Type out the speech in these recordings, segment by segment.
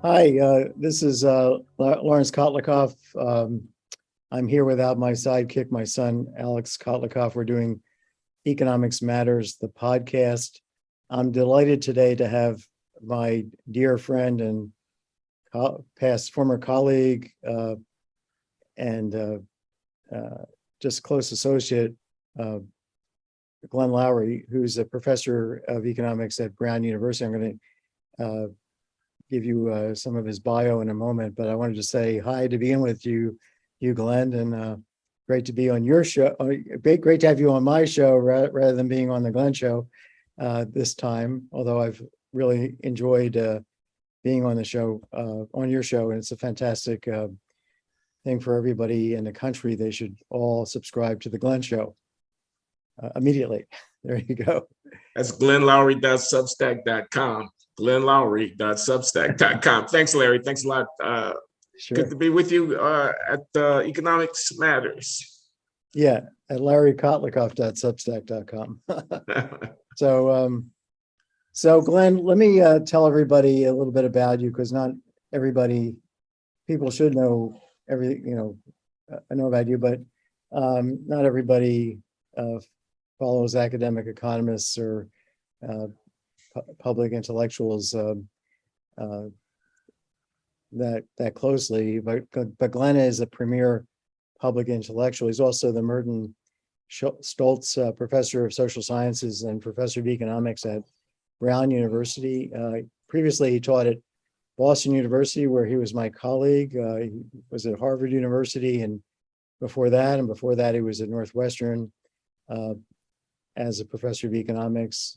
Hi, this is Laurence Kotlikoff. I'm here without my sidekick, my son, Alex Kotlikoff. We're doing Economics Matters, the podcast. I'm delighted today to have my dear friend and past former colleague and just close associate, Glenn Loury, who's a professor of economics at Brown University. I'm going to give you some of his bio in a moment, but I wanted to say hi to begin with you, Glenn, and great to be on your show. Great to have you on my show rather than being on the Glenn show this time. Although I've really enjoyed being on the show, on your show, and it's a fantastic thing for everybody in the country. They should all subscribe to the Glenn show immediately. There you go. That's glennloury.substack.com. glennloury.substack.com. Thanks, Larry. Thanks a lot. Sure. Good to be with you at Economics Matters. Yeah, at larrykotlikoff.substack.com. So Glenn, let me tell everybody a little bit about you, because not everybody, people should know I know about you, but not everybody follows academic economists or public intellectuals that closely, but Glenn is a premier public intellectual. He's also the Merton Stolz Professor of Social Sciences and Professor of Economics at Brown University. Previously, he taught at Boston University, where he was my colleague. He was at Harvard University, and before that, he was at Northwestern as a professor of economics,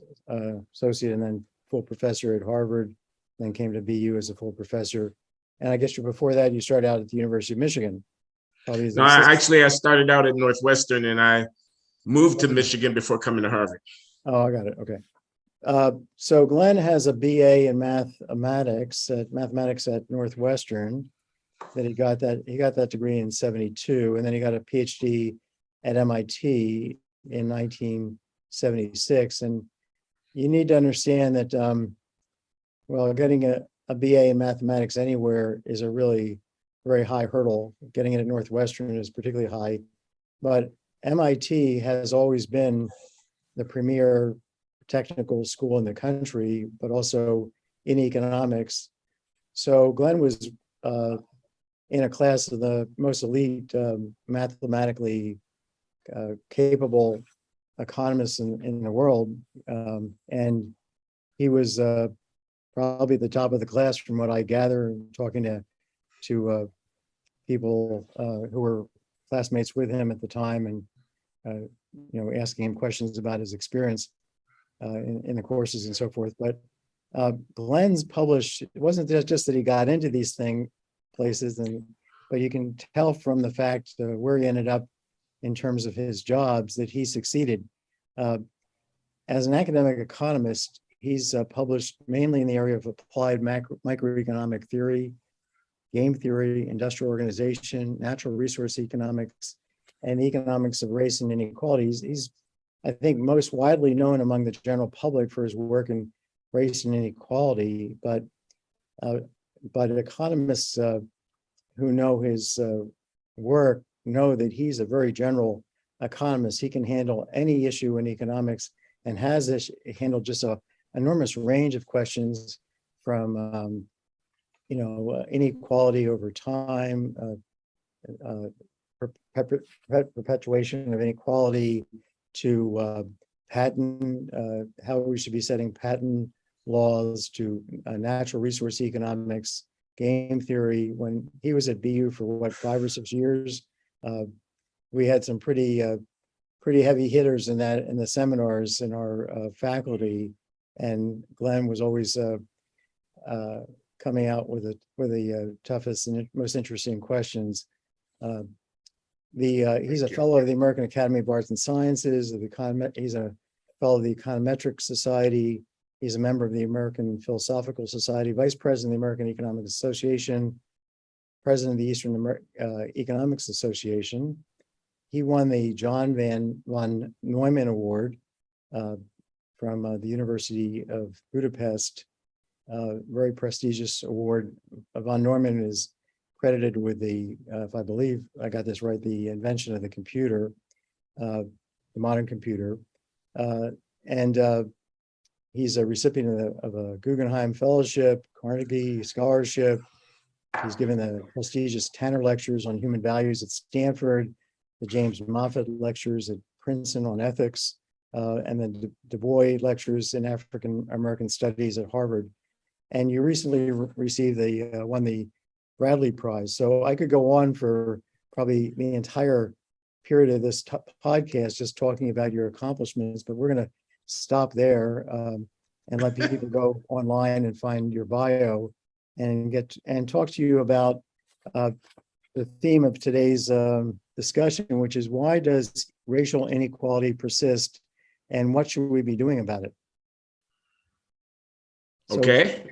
associate, and then full professor at Harvard, then came to BU as a full professor. And I guess before that, you started out at the University of Michigan. No, I started out at Northwestern, and I moved to Michigan before coming to Harvard. Oh, I got it. Okay. So Glenn has a BA in mathematics at Northwestern. Then he got that degree in 1972, and then he got a PhD at MIT in 1976. And you need to understand that, getting a BA in mathematics anywhere is a really very high hurdle. Getting it at Northwestern is particularly high, but MIT has always been the premier technical school in the country, but also in economics. So Glenn was in a class of the most elite mathematically capable economists in the world, and he was probably at the top of the class, from what I gather, talking to people who were classmates with him at the time, and asking him questions about his experience in the courses and so forth. But Glenn's published. It wasn't just that he got into these places, but you can tell from the fact where he ended up in terms of his jobs that he succeeded. As an academic economist, he's published mainly in the area of applied microeconomic theory, game theory, industrial organization, natural resource economics, and economics of race and inequalities. He's, I think, most widely known among the general public for his work in race and inequality, but economists who know his work know that he's a very general economist. He can handle any issue in economics, and has handled just an enormous range of questions, from inequality over time, perpetuation of inequality, to patent, how we should be setting patent laws, to natural resource economics, game theory. When he was at BU for 5 or 6 years, we had some pretty heavy hitters in the seminars in our faculty, and Glenn was always coming out with the toughest and most interesting questions. He's a fellow of the American Academy of Arts and Sciences. He's a fellow of the Econometric Society. He's a member of the American Philosophical Society, vice president of the American Economic Association, president of the Eastern Economics Association. He won the John von Neumann Award from the University of Budapest very prestigious award. Von Neumann is credited with the, if I believe I got this right, the invention of the computer, the modern computer. And he's a recipient of a Guggenheim Fellowship, Carnegie Scholarship. He's given the prestigious Tanner Lectures on Human Values at Stanford, the James Moffett Lectures at Princeton on Ethics, and the Du Bois Lectures in African American Studies at Harvard. And you recently received won the Bradley Prize. So I could go on for probably the entire period of this podcast just talking about your accomplishments, but we're going to stop there and let people go online and find your bio and talk to you about the theme of today's discussion, which is why does racial inequality persist and what should we be doing about it? Okay.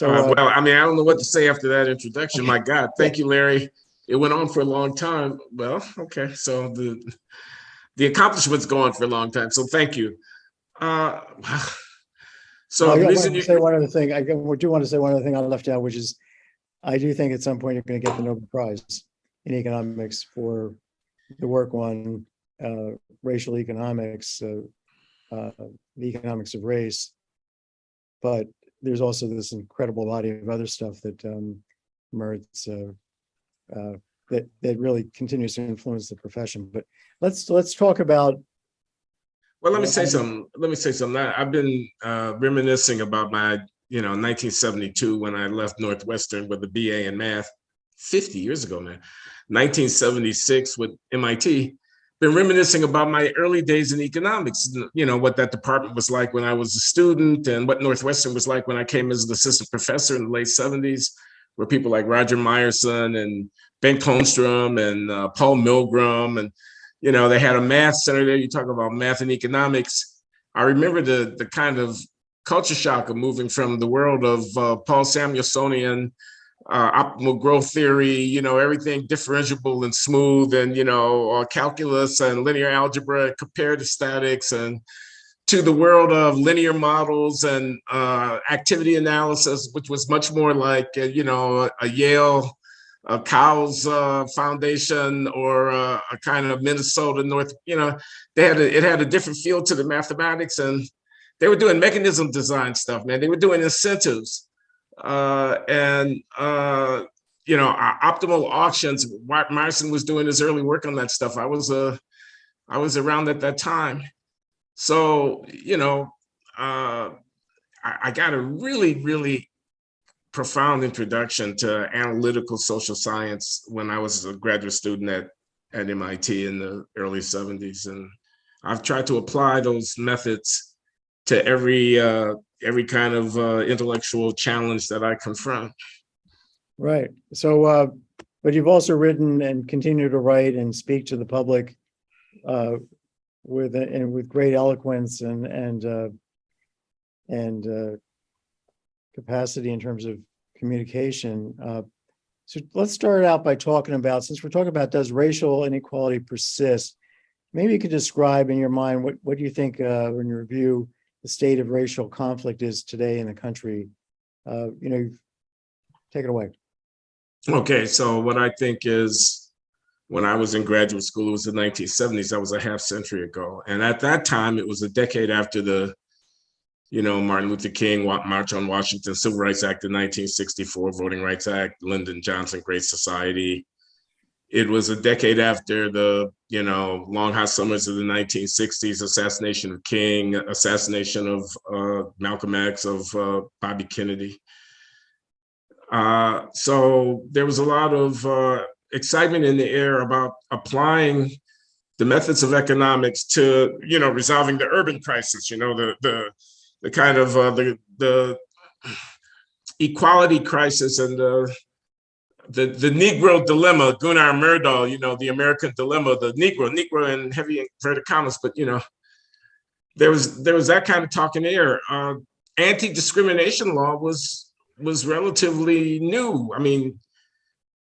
Well, I mean, I don't know what to say after that introduction. My God, thank you, Larry. It went on for a long time. Well, okay. So the accomplishments go on for a long time. So thank you. So I want to say one other thing. I do want to say one other thing I left out, which is I do think at some point you're going to get the Nobel Prize in economics for the work on racial economics, the economics of race. But there's also this incredible body of other stuff that merits that really continues to influence the profession. But let's talk about. Well, let me say something. I've been reminiscing about my 1972 when I left Northwestern with a BA in math, 50 years ago, man. 1976 with MIT. Been reminiscing about my early days in economics, what that department was like when I was a student and what Northwestern was like when I came as an assistant professor in the late 70s, where people like Roger Myerson and Ben Kolmstrom and Paul Milgram, and, they had a math center there. You talk about math and economics. I remember the kind of culture shock of moving from the world of Paul Samuelsonian optimal growth theory, everything differentiable and smooth, and, calculus and linear algebra and comparative statics, and to the world of linear models and activity analysis, which was much more like, a Yale, a Cowles Foundation, or a kind of Minnesota North, it had a different feel to the mathematics, and they were doing mechanism design stuff, man. They were doing incentives. Optimal auctions. Myerson was doing his early work on that stuff. I was around at that time. So, I got a really, really profound introduction to analytical social science when I was a graduate student at MIT in the early 70s. And I've tried to apply those methods to every kind of intellectual challenge that I confront. Right. So, but you've also written and continue to write and speak to the public with great eloquence and capacity in terms of communication. So let's start out by talking about, since we're talking about does racial inequality persist, maybe you could describe in your mind what do you think in your view the state of racial conflict is today in the country. Take it away. Okay, so what I think is, when I was in graduate school, it was the 1970s. That was a half century ago. And at that time, it was a decade after the, Martin Luther King March on Washington, Civil Rights Act of 1964, Voting Rights Act, Lyndon Johnson, Great Society. It was a decade after the, long hot summers of the 1960s, assassination of King, assassination of Malcolm X, of Bobby Kennedy. So there was a lot of excitement in the air about applying the methods of economics to, resolving the urban crisis, the kind of the equality crisis and the Negro dilemma, Gunnar Myrdal, the American dilemma, the Negro in heavy inverted commas, but there was that kind of talk in the air. Anti-discrimination law was relatively new. I mean,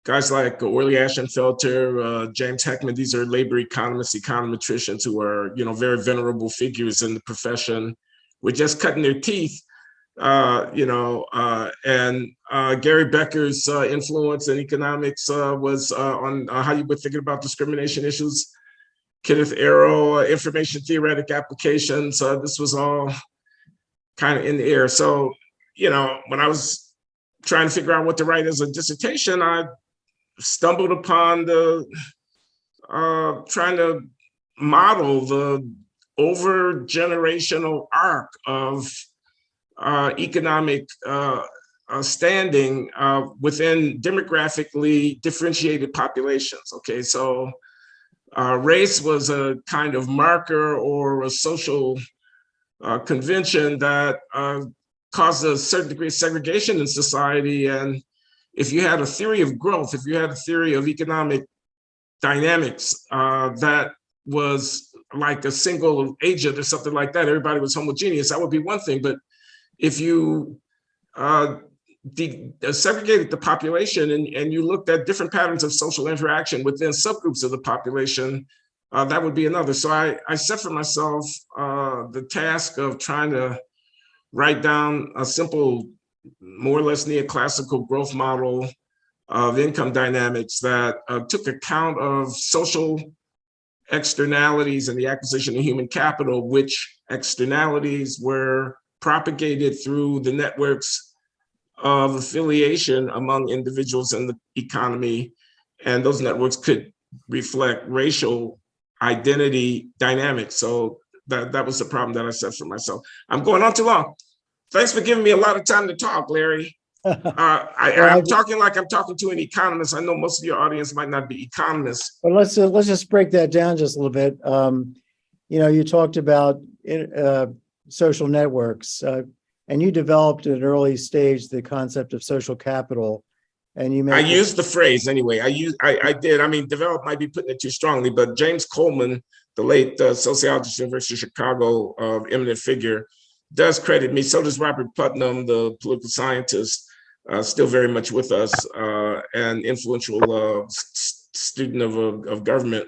guys like Orley Ashenfelter, James Heckman, these are labor economists, econometricians who are, very venerable figures in the profession, were just cutting their teeth and Gary Becker's influence in economics was on how you were thinking about discrimination issues. Kenneth Arrow, information theoretic applications. This was all kind of in the air. So, when I was trying to figure out what to write as a dissertation, I stumbled upon trying to model the over-generational arc of economic standing within demographically differentiated populations. Okay, so race was a kind of marker or a social convention that caused a certain degree of segregation in society. And if you had a theory of growth, if you had a theory of economic dynamics that was like a single agent or something like that, everybody was homogeneous, that would be one thing. But if you segregated the population and you looked at different patterns of social interaction within subgroups of the population, that would be another. So I set for myself the task of trying to write down a simple, more or less neoclassical growth model of income dynamics that took account of social externalities and the acquisition of human capital, which externalities were propagated through the networks of affiliation among individuals in the economy. And those networks could reflect racial identity dynamics. So that was the problem that I set for myself. I'm going on too long. Thanks for giving me a lot of time to talk, Larry. I'm talking like I'm talking to an economist. I know most of your audience might not be economists. But let's just break that down just a little bit. You talked about social networks, and you developed at an early stage the concept of social capital. And I used the phrase anyway. I did. I mean, develop might be putting it too strongly, but James Coleman, the late sociologist, University of Chicago, eminent figure, does credit me. So does Robert Putnam, the political scientist, still very much with us, and influential student of government.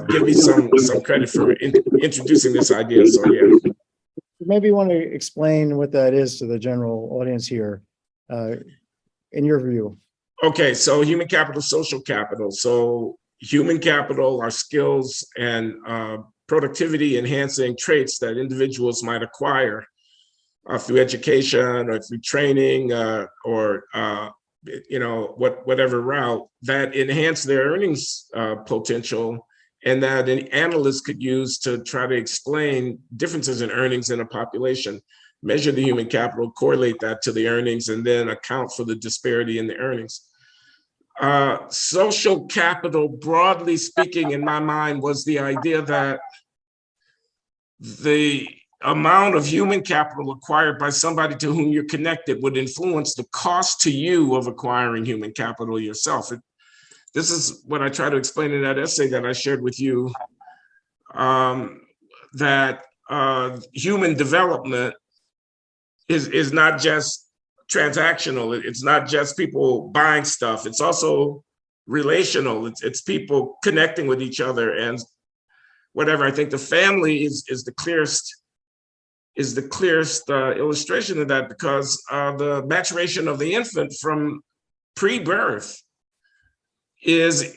Give me some credit for introducing this idea. So yeah. Maybe you want to explain what that is to the general audience here, in your view. Okay, so human capital, social capital. So human capital are skills and productivity enhancing traits that individuals might acquire through education or through training or whatever route that enhance their earnings potential, and that an analyst could use to try to explain differences in earnings in a population, measure the human capital, correlate that to the earnings, and then account for the disparity in the earnings. Social capital, broadly speaking, in my mind, was the idea that the amount of human capital acquired by somebody to whom you're connected would influence the cost to you of acquiring human capital yourself. This is what I try to explain in that essay that I shared with you, that human development is not just transactional. It's not just people buying stuff. It's also relational. It's people connecting with each other and whatever. I think the family is the clearest illustration of that, because the maturation of the infant from pre-birth is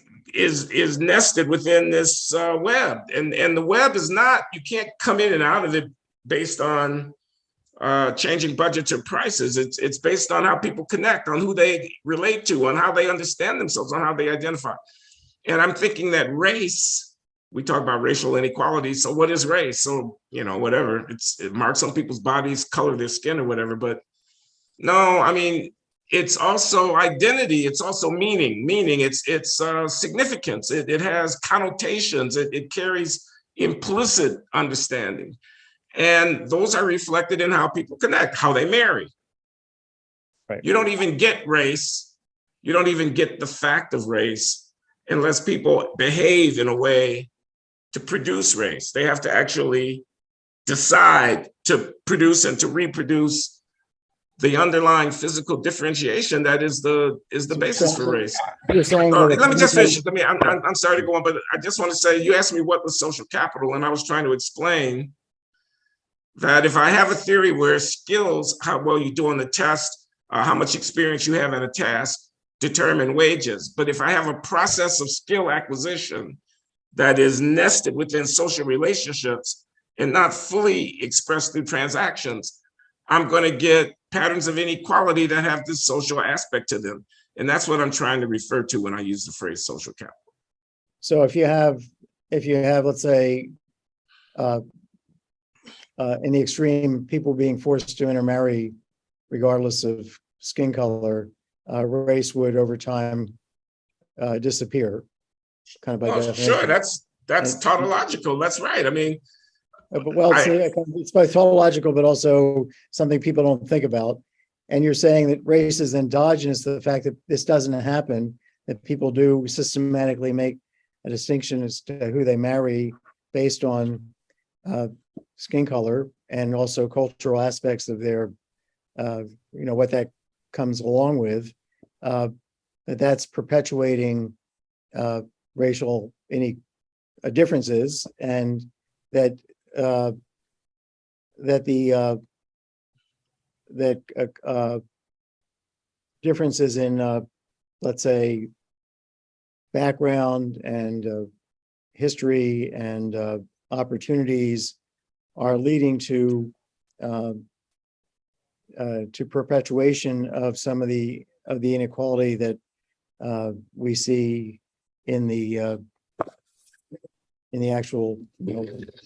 nested within this web, and the web is not, you can't come in and out of it based on changing budgets or prices. It's based on how people connect, on who they relate to, on how they understand themselves, on how they identify. And I'm thinking that race, we talk about racial inequality. So what is race? So, whatever, it marks on people's bodies, color their skin or whatever. But no, I mean, it's also identity. It's also meaning. It's significance. It has connotations. It carries implicit understanding. And those are reflected in how people connect, how they marry. Right. You don't even get race. You don't even get the fact of race unless people behave in a way to produce race. They have to actually decide to produce and to reproduce the underlying physical differentiation that is the basis for race. You're saying let me just finish. I'm sorry to go on, but I just want to say, you asked me what was social capital, and I was trying to explain that if I have a theory where skills, how well you do on the test, how much experience you have in a task, determine wages. But if I have a process of skill acquisition that is nested within social relationships and not fully expressed through transactions, I'm going to get patterns of inequality that have this social aspect to them. And that's what I'm trying to refer to when I use the phrase social capital. So if you have, let's say, in the extreme, people being forced to intermarry regardless of skin color, race would over time disappear, kind of by definition. Sure, that's tautological. That's right. I mean, but well, it's both tautological, but also something people don't think about. And you're saying that race is endogenous to the fact that this doesn't happen, that people do systematically make a distinction as to who they marry based on skin color and also cultural aspects of their, what that comes along with. That's perpetuating racial differences, and that differences in, let's say, background and history and opportunities are leading to perpetuation of some of the inequality that we see in the actual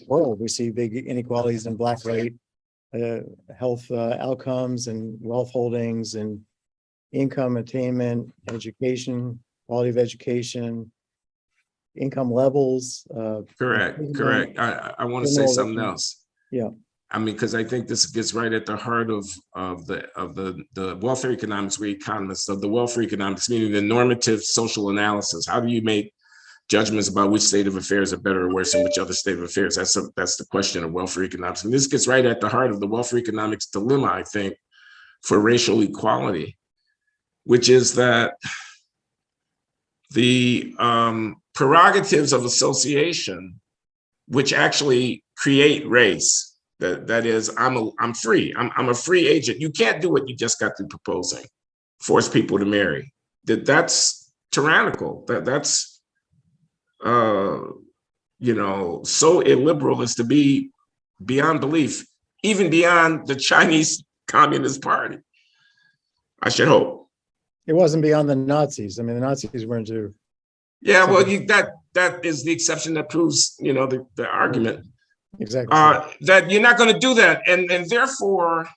world. We see big inequalities in Black rate, health outcomes, and wealth holdings, and income attainment, education, quality of education, income levels. Correct. I want to say something else. Yeah. I mean, because I think this gets right at the heart of the welfare economics, we're economists, of the welfare economics, meaning the normative social analysis. How do you make judgments about which state of affairs are better or worse and which other state of affairs? That's the question of welfare economics. And this gets right at the heart of the welfare economics dilemma, I think, for racial equality, which is that the prerogatives of association, which actually create race, that is, I'm free. I'm a free agent. You can't do what you just got through proposing, force people to marry. That's tyrannical. That's so illiberal as to be beyond belief, even beyond the Chinese Communist Party. I should hope. It wasn't beyond the Nazis. I mean, the Nazis weren't too. Yeah, well, that is the exception that proves, the argument. Exactly. That you're not going to do that. And therefore,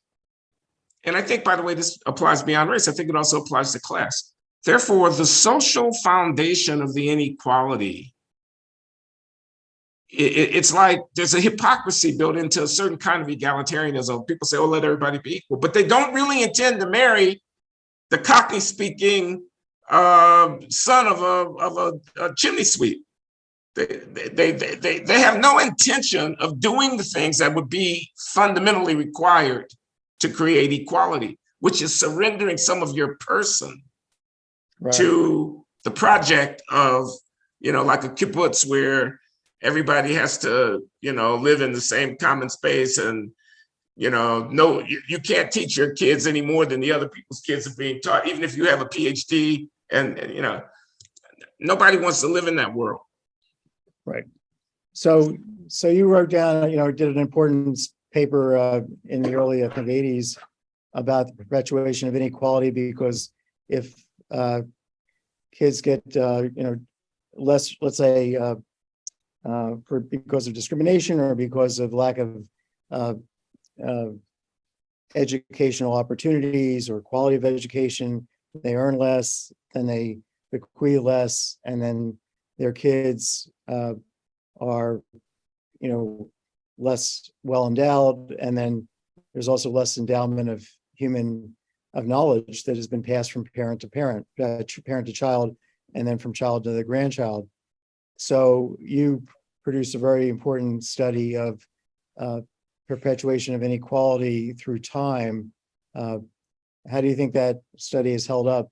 and I think, by the way, this applies beyond race. I think it also applies to class. Therefore, the social foundation of the inequality, it's like there's a hypocrisy built into a certain kind of egalitarianism. People say, oh, let everybody be equal, but they don't really intend to marry the Cockney-speaking son of a chimney sweep. They have no intention of doing the things that would be fundamentally required to create equality, which is surrendering some of your person to the project of, like a kibbutz where everybody has to, live in the same common space, and no, you can't teach your kids any more than the other people's kids are being taught, even if you have a PhD, and nobody wants to live in that world. Right. So you wrote down, did an important paper in the early, I think, 80s about the perpetuation of inequality, because if kids get, less, let's say, because of discrimination or because of lack of educational opportunities or quality of education, they earn less, then they bequeath less, and then their kids are, less well endowed, and then there's also less endowment of knowledge that has been passed from parent to parent, parent to child, and then from child to the grandchild. So you produced a very important study of perpetuation of inequality through time. How do you think that study has held up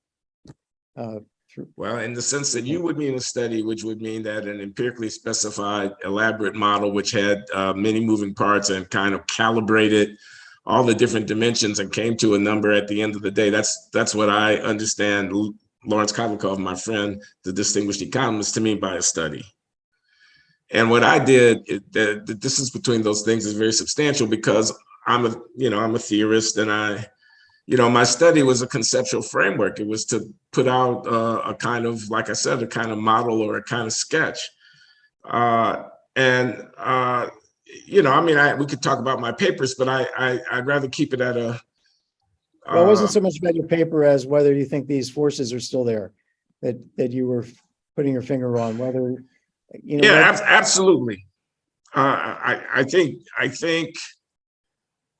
Well, in the sense that you would mean a study, which would mean that an empirically specified elaborate model, which had many moving parts and kind of calibrated all the different dimensions and came to a number at the end of the day. That's what I understand Laurence Kotlikoff, my friend, the distinguished economist, to mean by a study. And what I did, the distance between those things is very substantial because I'm a theorist, and my study was a conceptual framework. It was to put out a kind of, like I said, a kind of model or a kind of sketch. We could talk about my papers, but I'd rather keep it at a. Well, it wasn't so much about your paper as whether you think these forces are still there that you were putting your finger on, whether, absolutely. I think.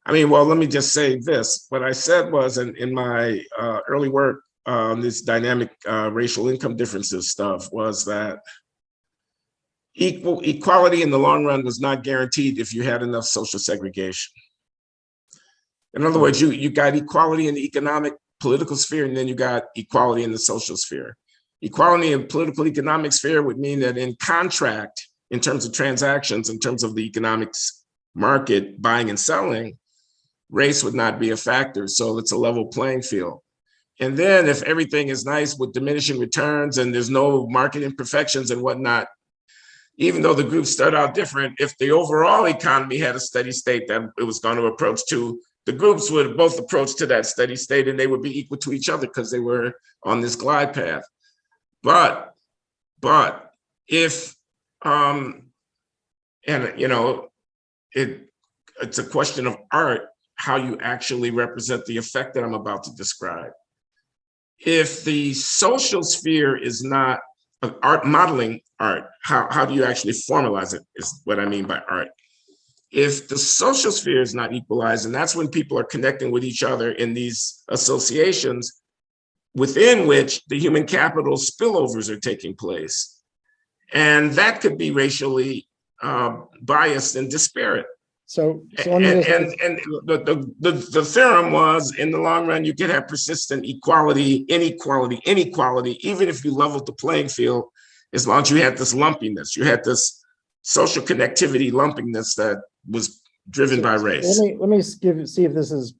Well, let me just say this. What I said was in my early work on this dynamic racial income differences stuff was that equality in the long run was not guaranteed if you had enough social segregation. In other words, you got equality in the economic, political sphere, and then you got equality in the social sphere. Equality in political economic sphere would mean that in contract, in terms of transactions, in terms of the economics market, buying and selling, race would not be a factor. So it's a level playing field. And then if everything is nice with diminishing returns and there's no market imperfections and whatnot, even though the groups start out different, if the overall economy had a steady state that it was going to approach to, the groups would both approach to that steady state and they would be equal to each other because they were on this glide path. But if, it's a question of art, how you actually represent the effect that I'm about to describe. If the social sphere is not art, modeling art, how do you actually formalize it is what I mean by art. If the social sphere is not equalized, and that's when people are connecting with each other in these associations within which the human capital spillovers are taking place. And that could be racially biased and disparate. So the theorem was, in the long run, you could have persistent inequality, even if you leveled the playing field, as long as you had this lumpiness, you had this social connectivity lumpiness that was driven by race. Let me see if this is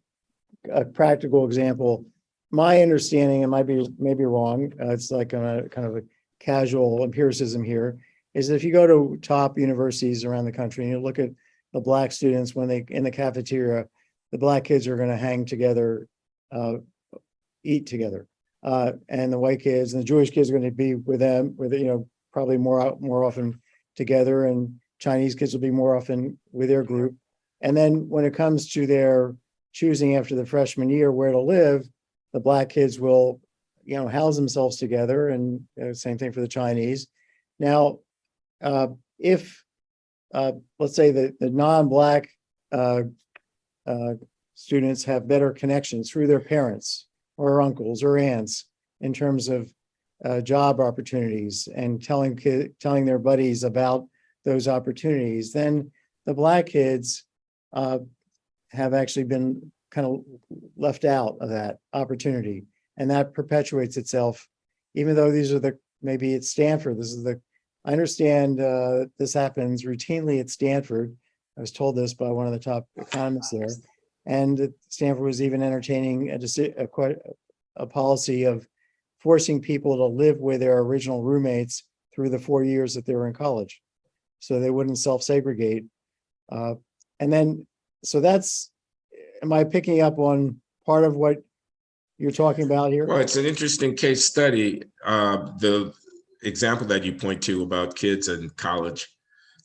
a practical example. My understanding, it might be maybe wrong. It's like a kind of a casual empiricism here, is that if you go to top universities around the country and you look at the Black students, when they in the cafeteria, the Black kids are going to hang together, eat together, and the white kids and the Jewish kids are going to be with them, probably more often together, and Chinese kids will be more often with their group. And then when it comes to their choosing after the freshman year where to live, the Black kids will, house themselves together, and same thing for the Chinese. Now, if let's say that the non-Black students have better connections through their parents or uncles or aunts in terms of job opportunities and telling their buddies about those opportunities, then the Black kids have actually been kind of left out of that opportunity, and that perpetuates itself. Even though these are maybe at Stanford, I understand this happens routinely at Stanford. I was told this by one of the top economists there. And Stanford was even entertaining a policy of forcing people to live with their original roommates through the 4 years that they were in college, so they wouldn't self-segregate. Am I picking up on part of what you're talking about here? Well, it's an interesting case study. The example that you point to about kids in college,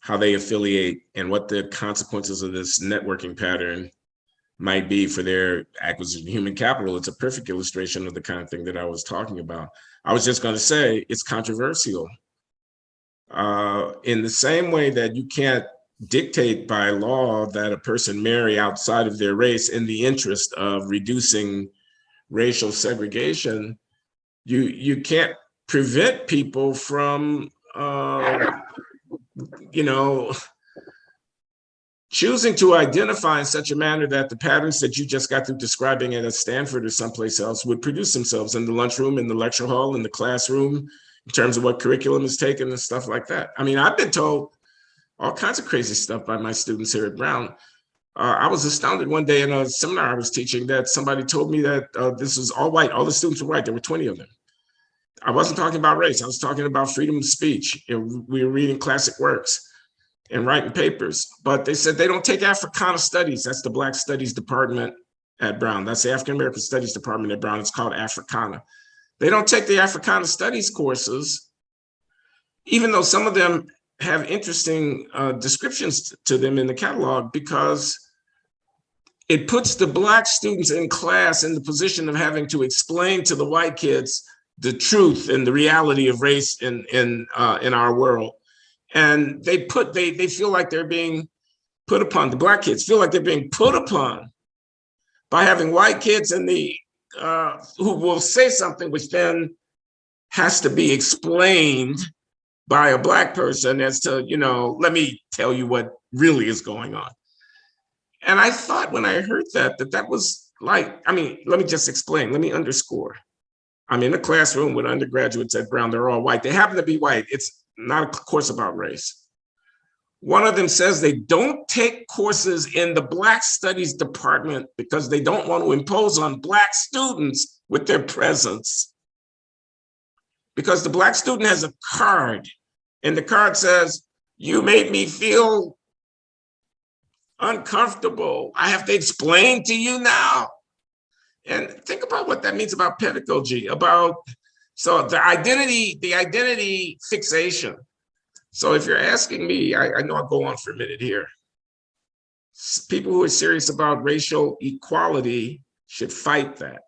how they affiliate and what the consequences of this networking pattern might be for their acquisition of human capital. It's a perfect illustration of the kind of thing that I was talking about. I was just going to say it's controversial. In the same way that you can't dictate by law that a person marry outside of their race in the interest of reducing racial segregation, you can't prevent people from choosing to identify in such a manner that the patterns that you just got through describing at Stanford or someplace else would produce themselves in the lunchroom, in the lecture hall, in the classroom, in terms of what curriculum is taken and stuff like that. I mean, I've been told all kinds of crazy stuff by my students here at Brown. I was astounded one day in a seminar I was teaching that somebody told me that this was all white. All the students were white. There were 20 of them. I wasn't talking about race. I was talking about freedom of speech. We were reading classic works and writing papers, but they said they don't take Africana studies. That's the Black Studies Department at Brown. That's the African American Studies Department at Brown. It's called Africana. They don't take the Africana studies courses, even though some of them have interesting descriptions to them in the catalog, because it puts the Black students in class in the position of having to explain to the white kids the truth and the reality of race in our world. And they feel like they're being put upon, the Black kids feel like they're being put upon by having white kids in the who will say something which then has to be explained by a Black person as to, let me tell you what really is going on. And I thought when I heard that was like, let me just explain, let me underscore. I'm in a classroom with undergraduates at Brown, they're all white. They happen to be white. It's not a course about race. One of them says they don't take courses in the Black Studies department because they don't want to impose on Black students with their presence. Because the Black student has a card, and the card says, you made me feel uncomfortable. I have to explain to you now. And think about what that means about pedagogy, so the identity fixation. So if you're asking me, I know I'll go on for a minute here. People who are serious about racial equality should fight that,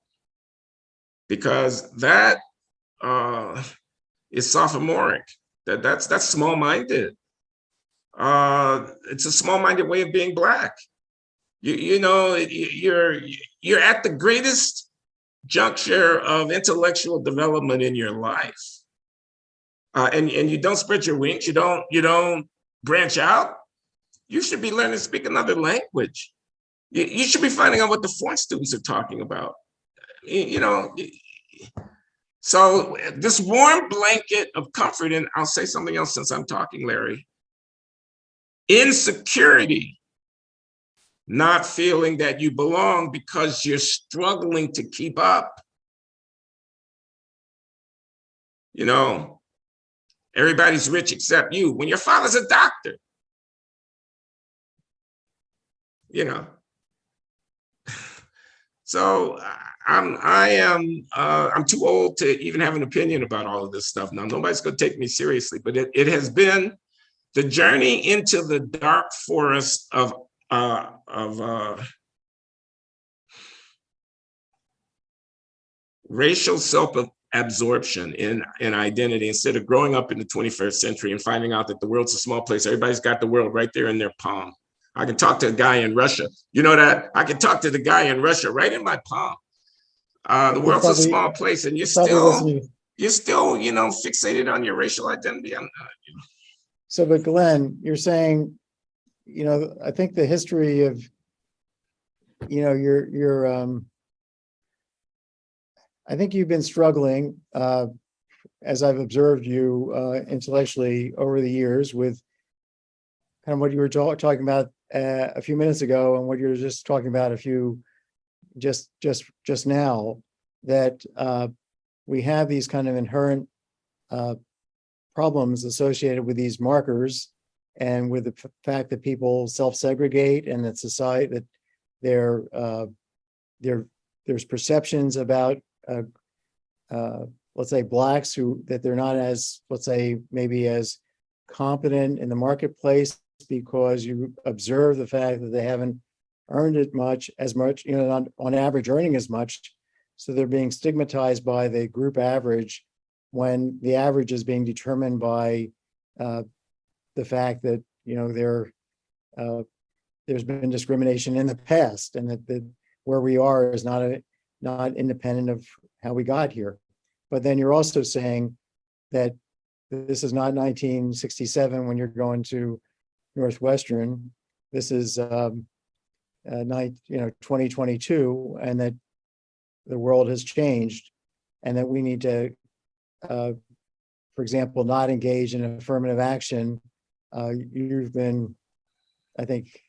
because that is sophomoric. That's small-minded. It's a small-minded way of being Black. You're at the greatest juncture of intellectual development in your life, and you don't spread your wings. You don't branch out. You should be learning to speak another language. You should be finding out what the foreign students are talking about. So this warm blanket of comfort, and I'll say something else since I'm talking, Larry. Insecurity. Not feeling that you belong because you're struggling to keep up. Everybody's rich except you. When your father's a doctor, So I'm too old to even have an opinion about all of this stuff. Now, nobody's going to take me seriously, but it has been the journey into the dark forest of racial self-absorption in identity, instead of growing up in the 21st century and finding out that the world's a small place. Everybody's got the world right there in their palm. I can talk to a guy in Russia. You know that? I can talk to the guy in Russia right in my palm. The world's a small place, and you're still fixated on your racial identity. So, but Glenn, you're saying, I think the history of, I think you've been struggling, as I've observed you intellectually over the years, with kind of what you were talking about a few minutes ago, and what you were just talking about just now, that we have these kind of inherent problems associated with these markers, and with the fact that people self-segregate, and that society, that there's perceptions about let's say Blacks that they're not as, let's say, maybe as competent in the marketplace, because you observe the fact that they haven't earned it as much, not on average earning as much. So they're being stigmatized by the group average, when the average is being determined by the fact that, there's been discrimination in the past, and that where we are is not independent of how we got here. But then you're also saying that this is not 1967 when you're going to Northwestern, this is 2022, and that the world has changed, and that we need to, for example, not engage in affirmative action. You've been, I think,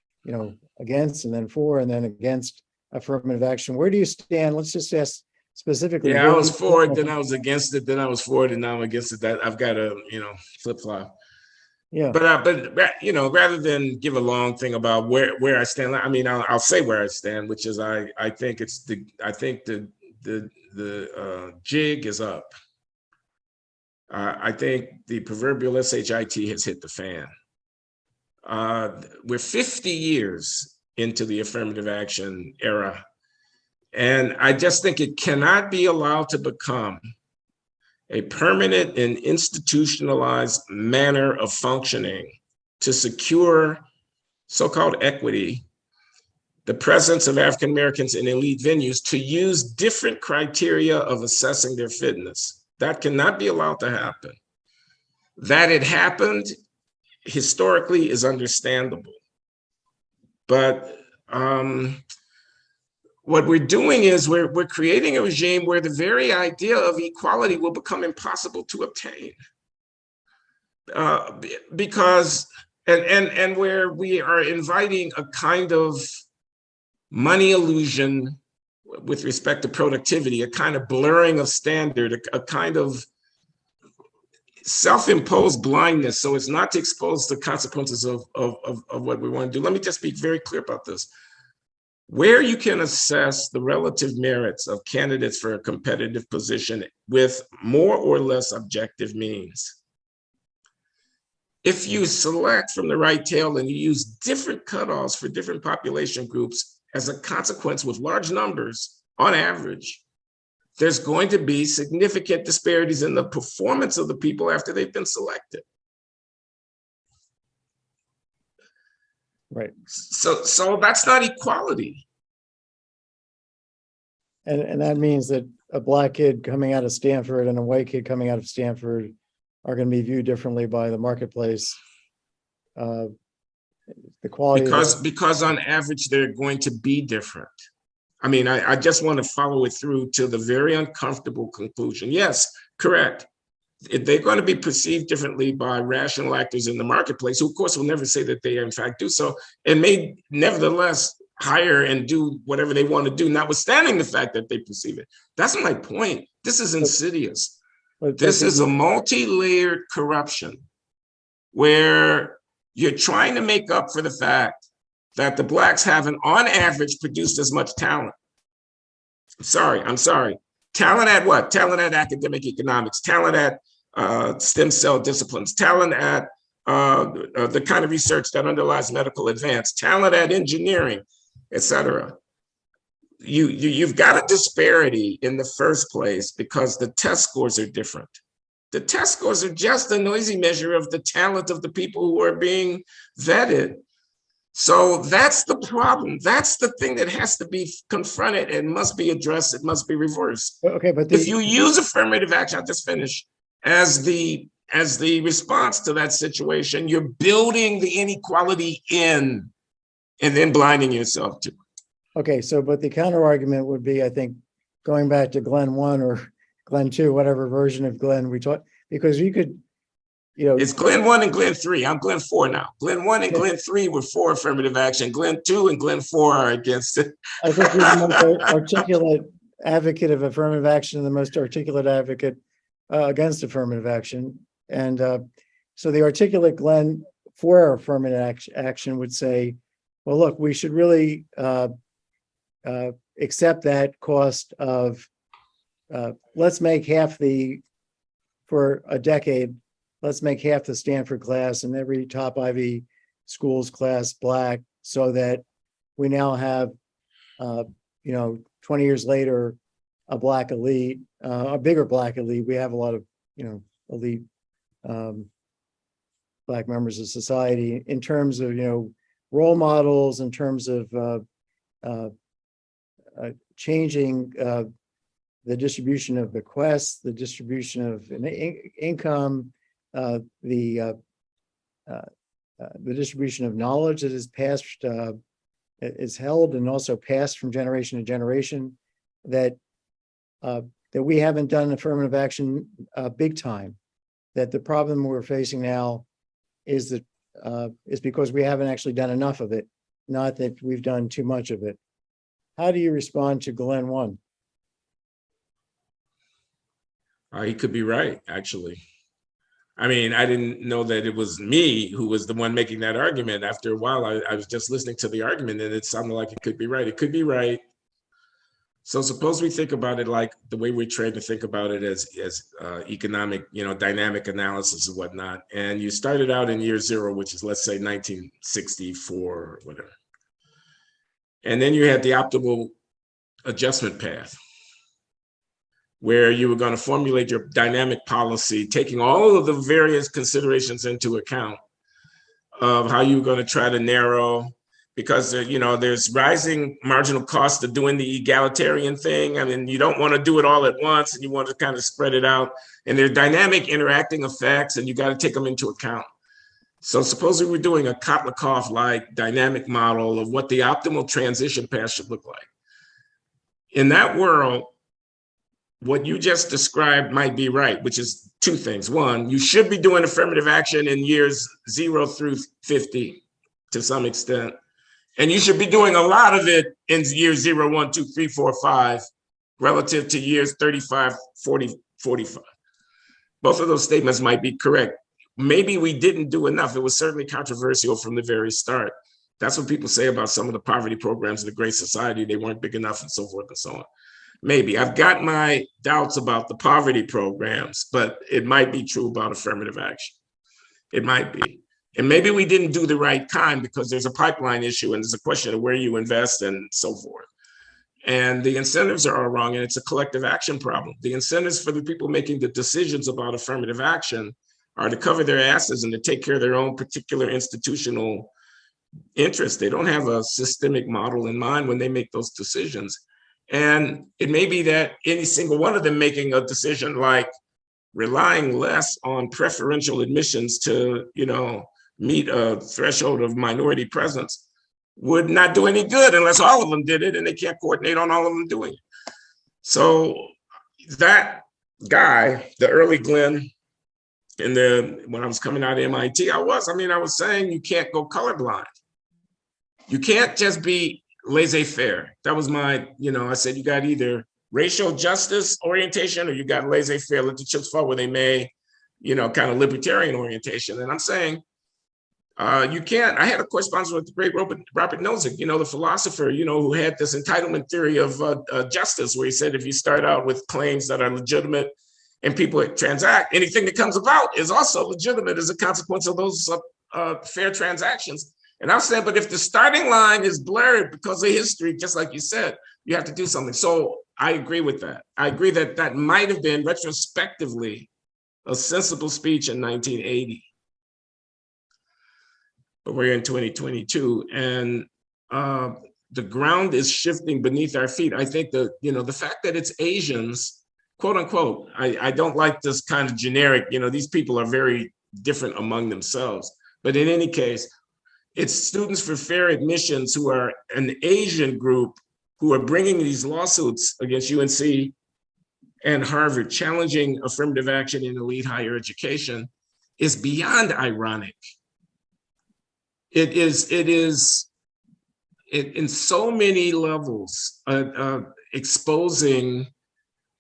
against, and then for, and then against affirmative action. Where do you stand? Let's just ask specifically. Yeah, I was for it, then I was against it, then I was for it, and now I'm against it. That I've got to, flip flop. Yeah. But rather than give a long thing about where I stand, I mean, I'll say where I stand, which is I think the jig is up. I think the proverbial shit has hit the fan. We're 50 years into the affirmative action era, and I just think it cannot be allowed to become a permanent and institutionalized manner of functioning to secure so-called equity, the presence of African Americans in elite venues, to use different criteria of assessing their fitness. That cannot be allowed to happen. That it happened historically is understandable. But what we're doing is we're creating a regime where the very idea of equality will become impossible to obtain. Because where we are inviting a kind of money illusion with respect to productivity, a kind of blurring of standard, a kind of self-imposed blindness, so as not to expose the consequences of what we want to do. Let me just be very clear about this. Where you can assess the relative merits of candidates for a competitive position with more or less objective means. If you select from the right tail and you use different cutoffs for different population groups, as a consequence, with large numbers on average, there's going to be significant disparities in the performance of the people after they've been selected. Right. So that's not equality. And that means that a Black kid coming out of Stanford and a white kid coming out of Stanford are going to be viewed differently by the marketplace. The quality because on average they're going to be different. I mean, I just want to follow it through to the very uncomfortable conclusion. Yes, correct. They're going to be perceived differently by rational actors in the marketplace, who of course will never say that they in fact do so, and may nevertheless hire and do whatever they want to do, notwithstanding the fact that they perceive it. That's my point. This is insidious. This is a multi-layered corruption where you're trying to make up for the fact that the Blacks haven't, on average, produced as much talent. I'm sorry. Talent at what? Talent at academic economics, talent at stem cell disciplines, talent at the kind of research that underlies medical advance, talent at engineering, et cetera. You've got a disparity in the first place because the test scores are different. The test scores are just a noisy measure of the talent of the people who are being vetted. So that's the problem. That's the thing that has to be confronted and must be addressed. It must be reversed. Okay, but if you use affirmative action, I'll just finish, as the response to that situation, you're building the inequality in and then blinding yourself to it. Okay, so but the counter argument would be, I think, going back to Glenn 1 or Glenn 2, whatever version of Glenn we taught, because you could, It's Glenn 1 and Glenn 3. I'm Glenn 4 now. Glenn 1 and Glenn 3 were for affirmative action. Glenn 2 and Glenn 4 are against it. I think you're the most articulate advocate of affirmative action and the most articulate advocate against affirmative action. And so the articulate Glenn for affirmative action would say, well, look, we should really accept that cost of, let's make for a decade, let's make half the Stanford class and every top Ivy schools class Black, so that we now have, 20 years later, a Black elite, a bigger Black elite. We have a lot of, elite Black members of society in terms of, role models, in terms of changing the distribution of bequests, the distribution of income, the the distribution of knowledge that is passed, is held and also passed from generation to generation, that we haven't done affirmative action big time. That the problem we're facing now is that is because we haven't actually done enough of it, not that we've done too much of it. How do you respond to Glenn 1? He could be right, actually. I mean, I didn't know that it was me who was the one making that argument. After a while, I was just listening to the argument and it sounded like it could be right. It could be right. So suppose we think about it like the way we're trained to think about it as economic, dynamic analysis and whatnot. And you started out in year zero, which is, let's say, 1964 or whatever. And then you had the optimal adjustment path, where you were going to formulate your dynamic policy, taking all of the various considerations into account of how you were going to try to narrow, because there's rising marginal cost of doing the egalitarian thing. I mean, you don't want to do it all at once, and you want to kind of spread it out. And there are dynamic interacting effects, and you got to take them into account. So suppose we were doing a Kotlikoff-like dynamic model of what the optimal transition path should look like. In that world, what you just described might be right, which is two things. One, you should be doing affirmative action in years 0 through 50 to some extent. And you should be doing a lot of it in years 0, 1, 2, 3, 4, 5, relative to years 35, 40, 45. Both of those statements might be correct. Maybe we didn't do enough. It was certainly controversial from the very start. That's what people say about some of the poverty programs in the Great Society. They weren't big enough and so forth and so on. Maybe. I've got my doubts about the poverty programs, but it might be true about affirmative action. It might be. And maybe we didn't do the right kind because there's a pipeline issue and there's a question of where you invest and so forth. And the incentives are all wrong, and it's a collective action problem. The incentives for the people making the decisions about affirmative action are to cover their asses and to take care of their own particular institutional interests. They don't have a systemic model in mind when they make those decisions. And it may be that any single one of them making a decision like relying less on preferential admissions to, meet a threshold of minority presence would not do any good unless all of them did it, and they can't coordinate on all of them doing it. So that guy, the early Glenn, when I was coming out of MIT, I was saying you can't go colorblind. You can't just be laissez-faire. That was my, I said you got either racial justice orientation or you got laissez-faire, let the chips fall where they may, kind of libertarian orientation. And I'm saying you can't. I had a correspondence with the great Robert Nozick, the philosopher, who had this entitlement theory of justice, where he said if you start out with claims that are legitimate and people transact, anything that comes about is also legitimate as a consequence of those fair transactions. And I'm saying, but if the starting line is blurred because of history, just like you said, you have to do something. So I agree with that. I agree that that might have been retrospectively a sensible speech in 1980. But we're in 2022, and the ground is shifting beneath our feet. I think that, the fact that it's Asians, quote unquote, I don't like this kind of generic, these people are very different among themselves. But in any case, it's Students for Fair Admissions who are an Asian group who are bringing these lawsuits against UNC and Harvard, challenging affirmative action in elite higher education, is beyond ironic. It is in so many levels exposing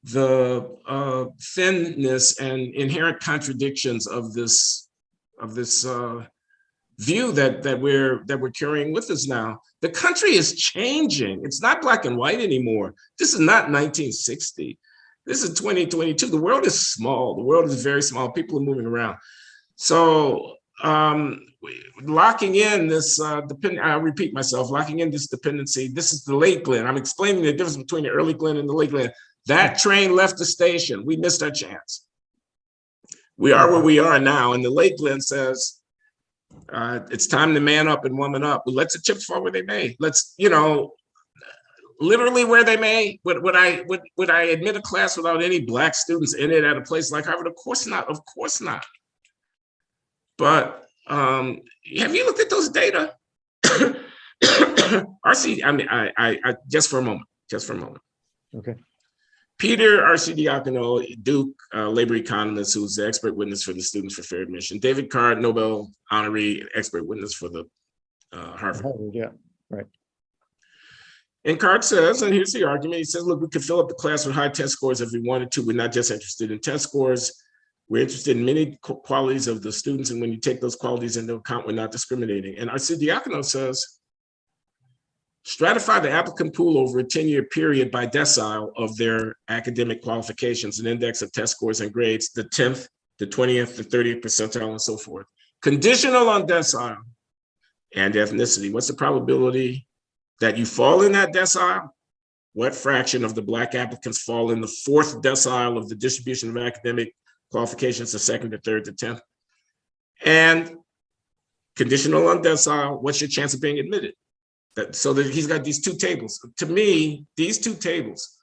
the thinness and inherent contradictions of this view that we're carrying with us now. The country is changing. It's not black and white anymore. This is not 1960. This is 2022. The world is small. The world is very small. People are moving around. So locking in this I'll repeat myself, locking in this dependency. This is the late Glenn. I'm explaining the difference between the early Glenn and the late Glenn. That train left the station. We missed our chance. We are where we are now. And the late Glenn says, it's time to man up and woman up. Let the chips fall where they may. Let's, literally where they may. Would I admit a class without any Black students in it at a place like Harvard? Of course not. Of course not. But Have you looked at those data? RC, I just for a moment. Okay. Peter Arcidiacono, Duke labor economist, who's the expert witness for the Students for Fair Admission. David Card, Nobel honoree, expert witness for the Harvard. Yeah, right. And Card says, and here's the argument, he says, look, we could fill up the class with high test scores if we wanted to. We're not just interested in test scores. We're interested in many qualities of the students. And when you take those qualities into account, we're not discriminating. And Arcidiacono says, stratify the applicant pool over a 10-year period by decile of their academic qualifications, an index of test scores and grades, the 10th, the 20th, the 30th percentile, and so forth. Conditional on decile and ethnicity. What's the probability that you fall in that decile? What fraction of the Black applicants fall in the 4th decile of the distribution of academic qualifications, the 2nd, the 3rd, the 10th? And conditional on decile, what's your chance of being admitted? So that he's got these two tables. To me, these two tables.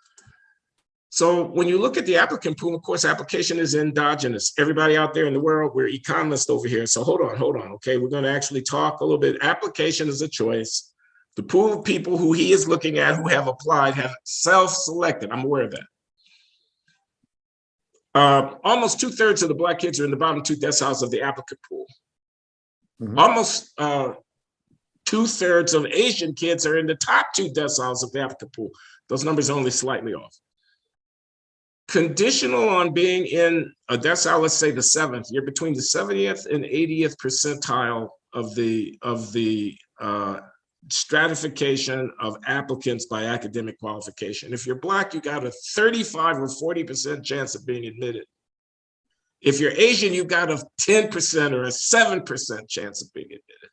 So when you look at the applicant pool, of course, application is endogenous. Everybody out there in the world, we're economists over here. So hold on. Okay, we're going to actually talk a little bit. Application is a choice. The pool of people who he is looking at who have applied have self-selected. I'm aware of that. Almost 2/3 of the Black kids are in the bottom 2 deciles of the applicant pool. Mm-hmm. Almost 2/3 of Asian kids are in the top 2 deciles of the applicant pool. Those numbers are only slightly off. Conditional on being in a decile, let's say the 7th, you're between the 70th and 80th percentile of the stratification of applicants by academic qualification. If you're Black, you got a 35 or 40% chance of being admitted. If you're Asian, you got a 10% or a 7% chance of being admitted.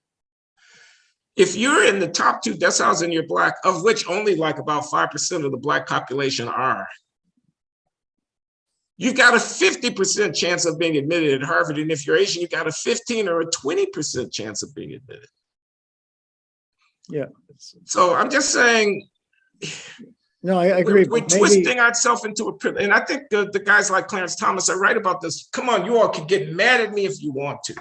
If you're in the top 2 deciles and you're Black, of which only like about 5% of the Black population are, you've got a 50% chance of being admitted at Harvard. And if you're Asian, you got a 15 or a 20% chance of being admitted. Yeah. So I'm just saying. No, I agree. We're twisting ourselves into a, and I think the guys like Clarence Thomas are right about this. Come on, you all can get mad at me if you want to.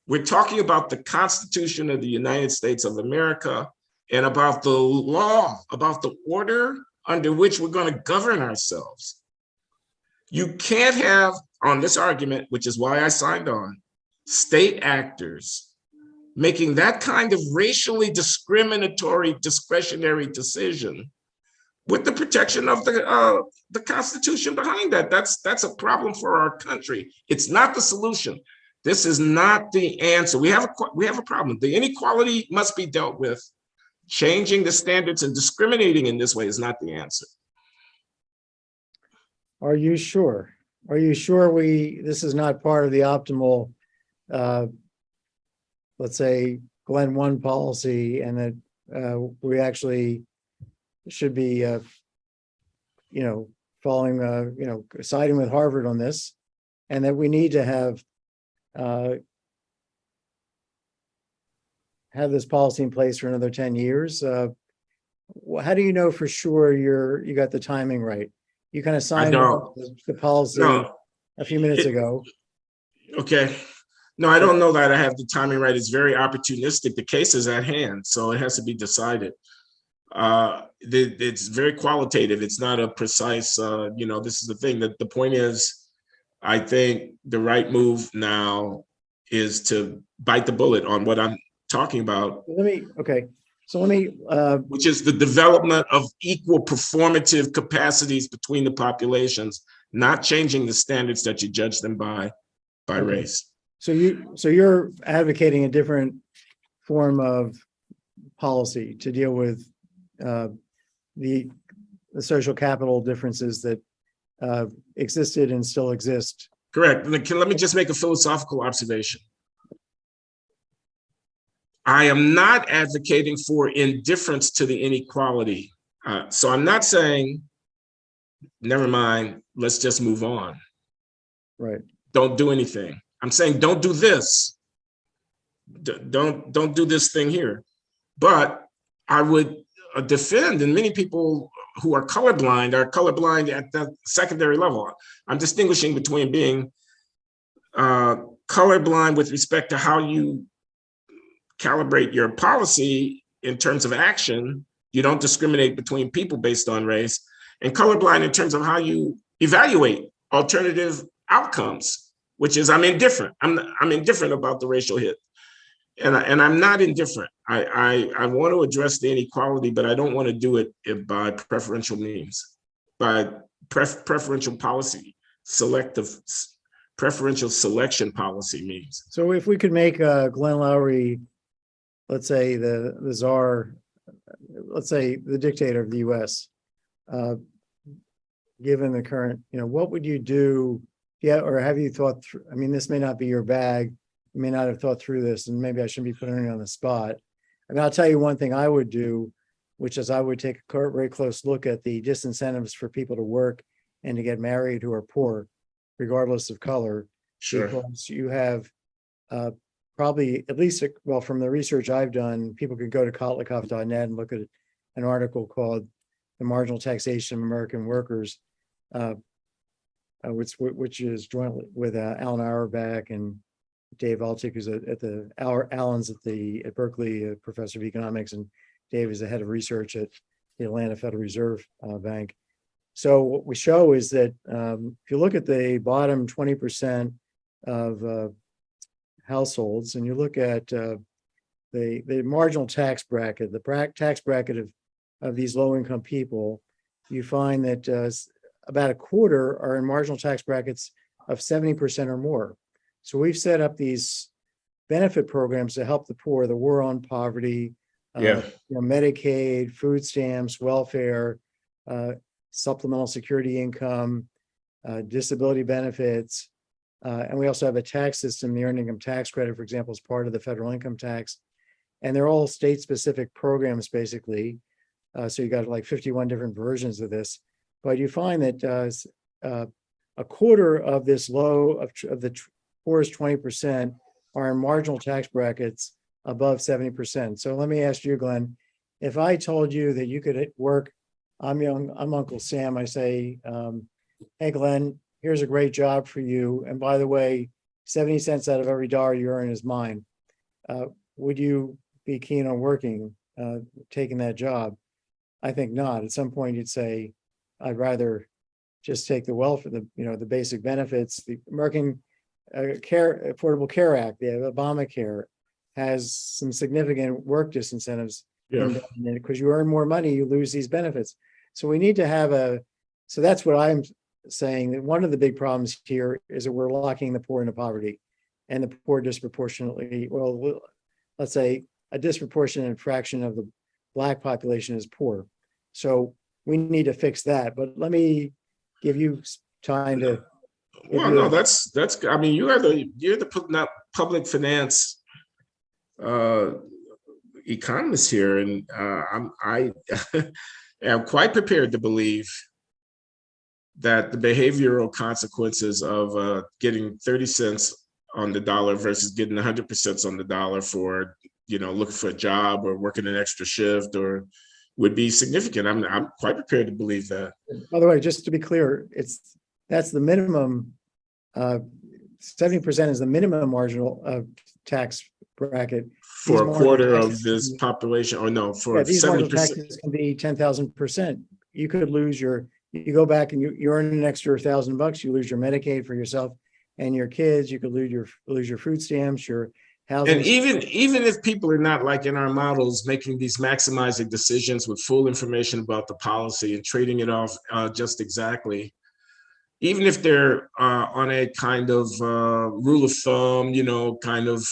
We're talking about the Constitution of the United States of America and about the law, about the order under which we're going to govern ourselves. You can't have, on this argument, which is why I signed on, state actors making that kind of racially discriminatory discretionary decision with the protection of the Constitution behind that. That's a problem for our country. It's not the solution. This is not the answer. We have a problem. The inequality must be dealt with. Changing the standards and discriminating in this way is not the answer. Are you sure? Are you sure this is not part of the optimal, let's say, Glenn 1 policy, and that we actually should be, following, siding with Harvard on this, and that we need to have this policy in place for another 10 years? How do you know for sure you got the timing right? You kind of signed the policy a few minutes ago. Okay. No, I don't know that I have the timing right. It's very opportunistic. The case is at hand, so it has to be decided. It's very qualitative. It's not a precise, this is the thing. That the point is, I think the right move now is to bite the bullet on what I'm talking about. Which is the development of equal performative capacities between the populations, not changing the standards that you judge them by race. So you're advocating a different form of policy to deal with the social capital differences that existed and still exist. Correct. Let me just make a philosophical observation. I am not advocating for indifference to the inequality. So I'm not saying, never mind, let's just move on. Right. Don't do anything. I'm saying, don't do this. Don't do this thing here. But I would defend, and many people who are colorblind at the secondary level. I'm distinguishing between being colorblind colorblind with respect to how you calibrate your policy in terms of action. You don't discriminate between people based on race, and colorblind in terms of how you evaluate alternative outcomes, which is I'm indifferent. I'm indifferent about the racial hit. And I'm not indifferent. I want to address the inequality, but I don't want to do it by preferential means, by preferential policy, preferential selection policy means. So if we could make Glenn Loury, let's say the czar, let's say the dictator of the U.S., given the current, what would you do? Yeah, or have you thought through? I mean, this may not be your bag. You may not have thought through this, and maybe I shouldn't be putting it on the spot. I mean, I'll tell you one thing I would do, which is I would take a very close look at the disincentives for people to work and to get married who are poor, regardless of color. Sure. Because you have probably, at least, well, from the research I've done, people could go to kotlikoff.net and look at an article called The Marginal Taxation of American Workers, which is jointly with Alan Auerbach and Dave Altick, who's Alan's at Berkeley, professor of economics, and Dave is the head of research at the Atlanta Federal Reserve Bank. So what we show is that if you look at the bottom 20% of households, and you look at the marginal tax bracket, the tax bracket of these low-income people, you find that about a quarter are in marginal tax brackets of 70% or more. So we've set up these benefit programs to help the poor, the war on poverty, Medicaid, food stamps, welfare, supplemental security income, disability benefits. And we also have a tax system, the earned income tax credit, for example, is part of the federal income tax. And they're all state-specific programs, basically. So you got like 51 different versions of this. But you find that a quarter of this of the poorest 20% are in marginal tax brackets above 70%. So let me ask you, Glenn, if I told you that you could work, I'm Uncle Sam, I say, hey, Glenn, here's a great job for you. And by the way, 70 cents out of every dollar you earn is mine. Would you be keen on working, taking that job? I think not. At some point you'd say, I'd rather just take the welfare, the basic benefits. The American Affordable Care Act, the Obamacare, has some significant work disincentives because you earn more money, you lose these benefits. So we need to have so that's what I'm saying, that one of the big problems here is that we're locking the poor into poverty, and the poor disproportionately, well, let's say a disproportionate fraction of the Black population is poor. So we need to fix that. But let me give you time to. Well, no, that's. I mean, you're the public finance economist here, and I am quite prepared to believe that the behavioral consequences of getting 30 cents on the dollar versus getting 100% on the dollar for looking for a job or working an extra shift would be significant. I'm quite prepared to believe that. By the way, just to be clear, that's the minimum. 70% is the minimum marginal tax bracket for a quarter of this population, or no, for these 70%. Marginal taxes can be 10,000%. You could lose you go back and you earn an extra $1,000. You lose your Medicaid for yourself and your kids. You could lose your food stamps, your housing. And even if people are not, like in our models, making these maximizing decisions with full information about the policy and trading it off just exactly, even if they're on a kind of rule of thumb, kind of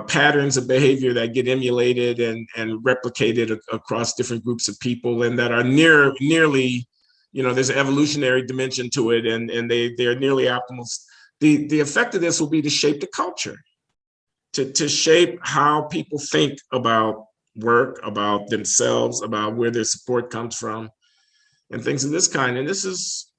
patterns of behavior that get emulated and replicated across different groups of people, and that are nearly, there's an evolutionary dimension to it, and they're nearly optimal. The effect of this will be to shape the culture, to shape how people think about work, about themselves, about where their support comes from, and things of this kind. And this is,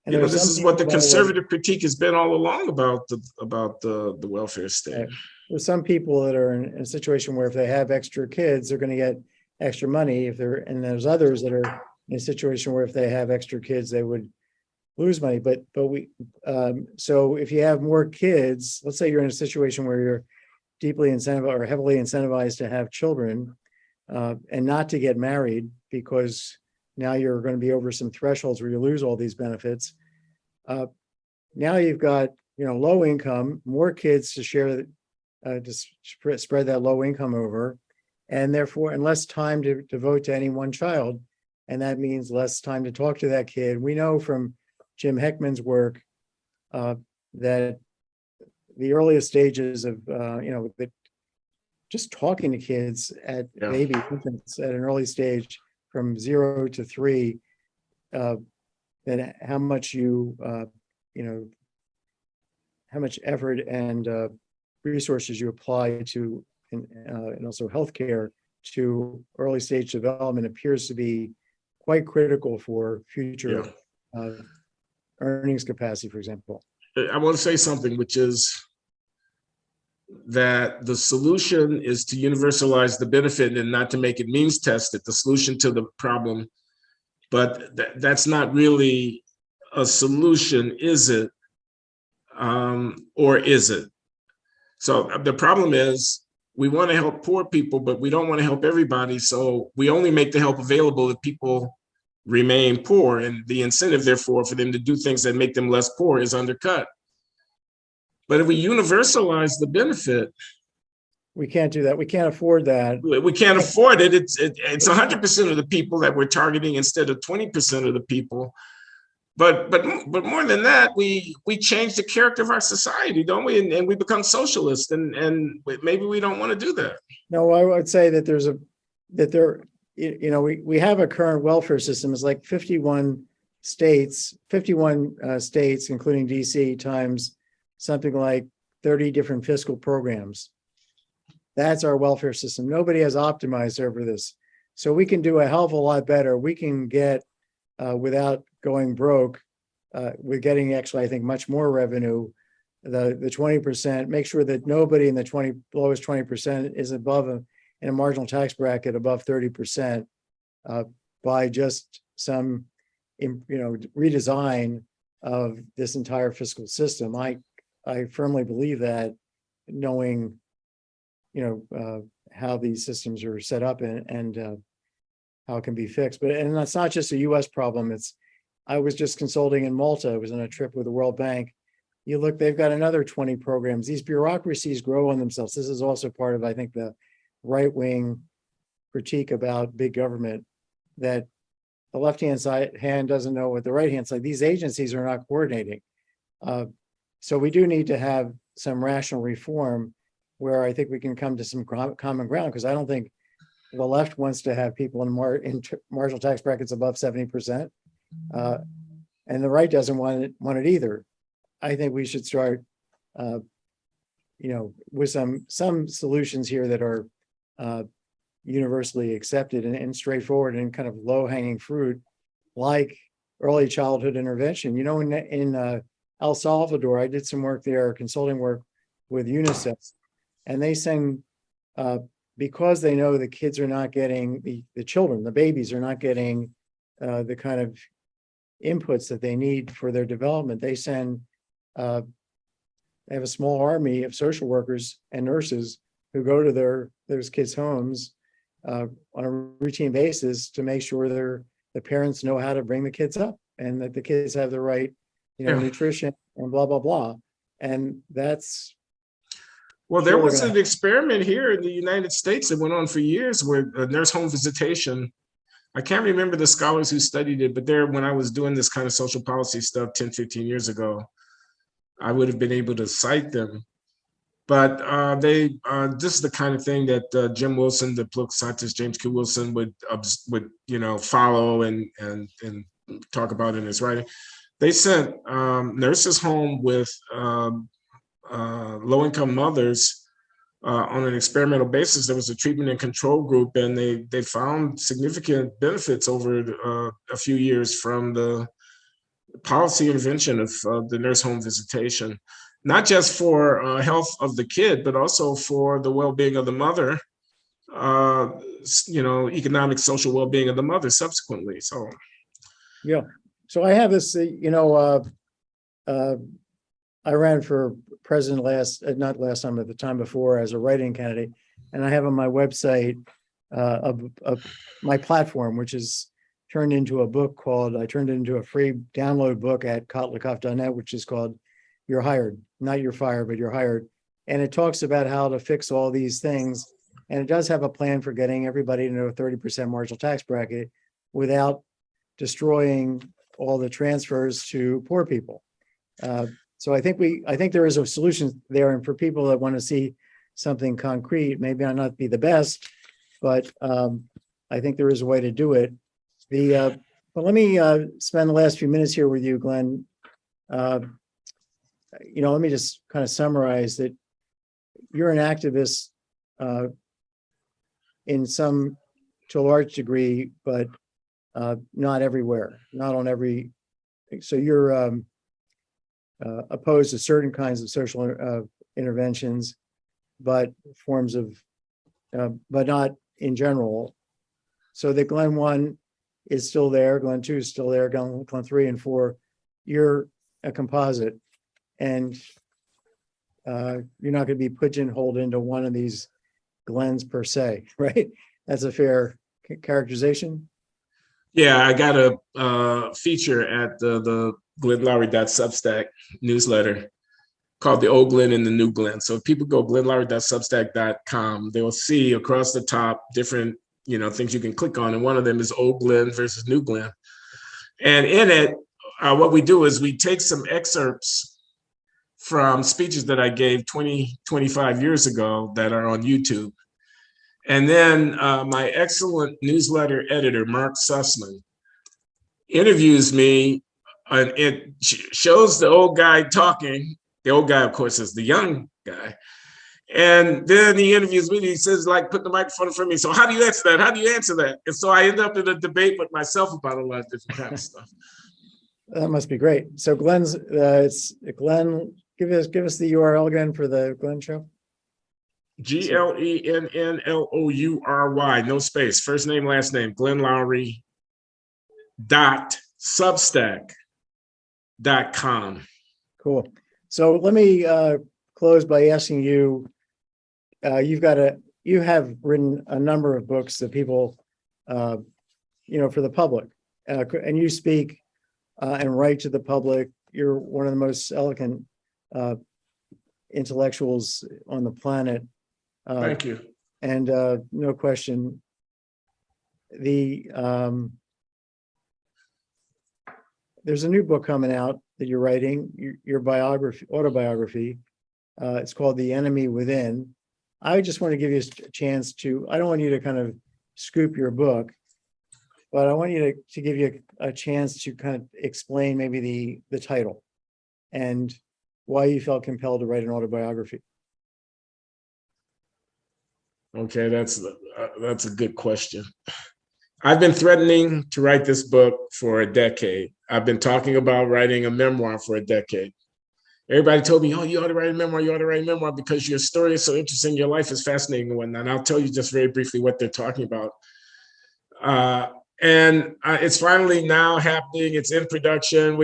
this is what the conservative critique has been all along about the welfare state. There's some people that are in a situation where if they have extra kids, they're going to get extra money. And there's others that are in a situation where if they have extra kids, they would lose money. But we, so if you have more kids, let's say you're in a situation where you're deeply incentivized or heavily incentivized to have children, and not to get married because now you're going to be over some thresholds where you lose all these benefits. Now you've got, low income, more kids to share, to spread that low income over, and therefore, and less time to devote to any one child. And that means less time to talk to that kid. We know from Jim Heckman's work that the earliest stages of, just talking to kids at infants at an early stage from 0 to 3, then how much how much effort and resources you apply to, and also healthcare to early stage development appears to be quite critical for future earnings capacity, for example. I want to say something, which is that the solution is to universalize the benefit and not to make it means tested, the solution to the problem. But that's not really a solution, is it? Or is it? So the problem is we want to help poor people, but we don't want to help everybody. So we only make the help available if people remain poor, and the incentive, therefore, for them to do things that make them less poor is undercut. But if we universalize the benefit, we can't do that. We can't afford that. We can't afford it. It's 100% of the people that we're targeting instead of 20% of the people. But more than that, we change the character of our society, don't we? And we become socialist, and maybe we don't want to do that. No, I would say that we have a current welfare system. It's like 51 states, including DC, times something like 30 different fiscal programs. That's our welfare system. Nobody has optimized over this. So we can do a hell of a lot better. We can get, without going broke, we're getting actually, I think, much more revenue. The 20%, make sure that nobody in the lowest 20% is above in a marginal tax bracket above 30%, by just some, redesign of this entire fiscal system. I firmly believe that, knowing, how these systems are set up and how it can be fixed. And that's not just a U.S. problem. I was just consulting in Malta. I was on a trip with the World Bank. You look, they've got another 20 programs. These bureaucracies grow on themselves. This is also part of, I think, the right-wing critique about big government, that the left-hand hand doesn't know what the right-hand side. These agencies are not coordinating. So we do need to have some rational reform where I think we can come to some common ground, because I don't think the left wants to have people in marginal tax brackets above 70%, and the right doesn't want it either. I think we should start, with some solutions here that are universally accepted and straightforward and kind of low-hanging fruit, like early childhood intervention. In El Salvador, I did some work there, consulting work with UNICEF, and they send, because they know the kids are not getting, the children, the babies are not getting the kind of inputs that they need for their development. They send, they have a small army of social workers and nurses who go to those kids' homes on a routine basis to make sure the parents know how to bring the kids up and that the kids have the right, nutrition and blah, blah, blah. And that's. Well, there was an experiment here in the United States that went on for years where nurse home visitation. I can't remember the scholars who studied it, but when I was doing this kind of social policy stuff 10, 15 years ago, I would have been able to cite them. But this is the kind of thing that Jim Wilson, the political scientist James Q. Wilson, would follow and talk about in his writing. They sent nurses home with low-income mothers on an experimental basis. There was a treatment and control group, and they found significant benefits over a few years from the policy intervention of the nurse home visitation, not just for health of the kid, but also for the well-being of the mother, economic, social well-being of the mother subsequently. So, yeah. So I have this, I ran for president not last time, but the time before as a writing candidate. And I have on my website my platform, which is turned into a book I turned it into a free download book at kotlikoff.net, which is called You're Hired, not You're Fired, but You're Hired. And it talks about how to fix all these things. And it does have a plan for getting everybody into a 30% marginal tax bracket without destroying all the transfers to poor people. So I think there is a solution there, and for people that want to see something concrete, maybe I'll not be the best, but I think there is a way to do it. But let me spend the last few minutes here with you, Glenn. Let me just kind of summarize that you're an activist to a large degree, but not everywhere, not on every. So you're opposed to certain kinds of social interventions, but but not in general. So that Glenn 1 is still there, Glenn 2 is still there, Glenn 3 and 4, you're a composite, and you're not going to be pigeonholed into one of these Glens per se, right? That's a fair characterization. Yeah, I got a feature at the GlennLoury.substack newsletter called The Old Glenn and the New Glenn. So if people go GlennLoury.substack.com, they will see across the top different things you can click on, and one of them is Old Glenn versus New Glenn. And in it, what we do is we take some excerpts from speeches that I gave 25 years ago that are on YouTube. And then my excellent newsletter editor, Mark Sussman, interviews me, and it shows the old guy talking. The old guy, of course, is the young guy. And then he interviews me, and he says, put the microphone in front of me. So how do you answer that? How do you answer that? And so I end up in a debate with myself about a lot of different kind of stuff. That must be great. So it's Glenn, give us the URL again for the Glenn show. GlennLoury, no space, first name, last name, GlennLoury.substack.com. Cool. So let me close by asking you, you have written a number of books that people, for the public, and you speak and write to the public. You're one of the most eloquent intellectuals on the planet. Thank you. And no question, there's a new book coming out that you're writing, your autobiography. It's called The Enemy Within. I just want to give you a chance I don't want you to kind of scoop your book, but I want you to give you a chance to kind of explain maybe the title and why you felt compelled to write an autobiography. Okay, that's a good question. I've been threatening to write this book for a decade. I've been talking about writing a memoir for a decade. Everybody told me, oh, you ought to write a memoir because your story is so interesting, your life is fascinating and whatnot. And I'll tell you just very briefly what they're talking about. It's finally now happening. It's in production.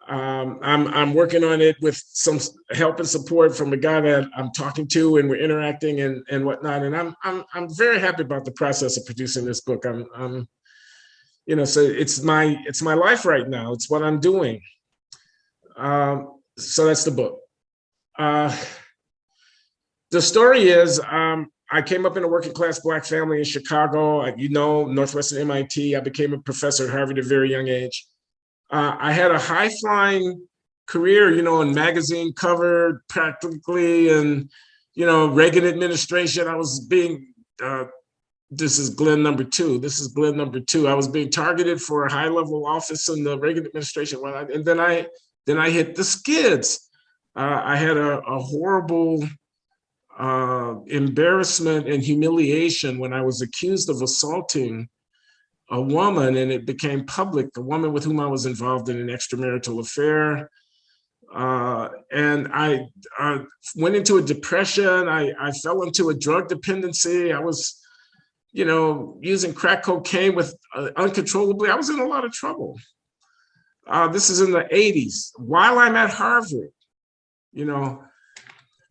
I'm working on it with some help and support from a guy that I'm talking to, and we're interacting and whatnot. And I'm very happy about the process of producing this book. So it's my life right now. It's what I'm doing. So that's the book. The story is, I came up in a working class Black family in Chicago, Northwestern MIT. I became a professor at Harvard at a very young age. I had a high flying career, in magazine cover practically, and, Reagan administration. I was being, this is Glenn number 2. I was being targeted for a high level office in the Reagan administration. And then I hit the skids. I had a horrible embarrassment and humiliation when I was accused of assaulting a woman, and it became public, a woman with whom I was involved in an extramarital affair. And I went into a depression. I fell into a drug dependency. I was, using crack cocaine with uncontrollably. I was in a lot of trouble. This is in the 80s. While I'm at Harvard, you know,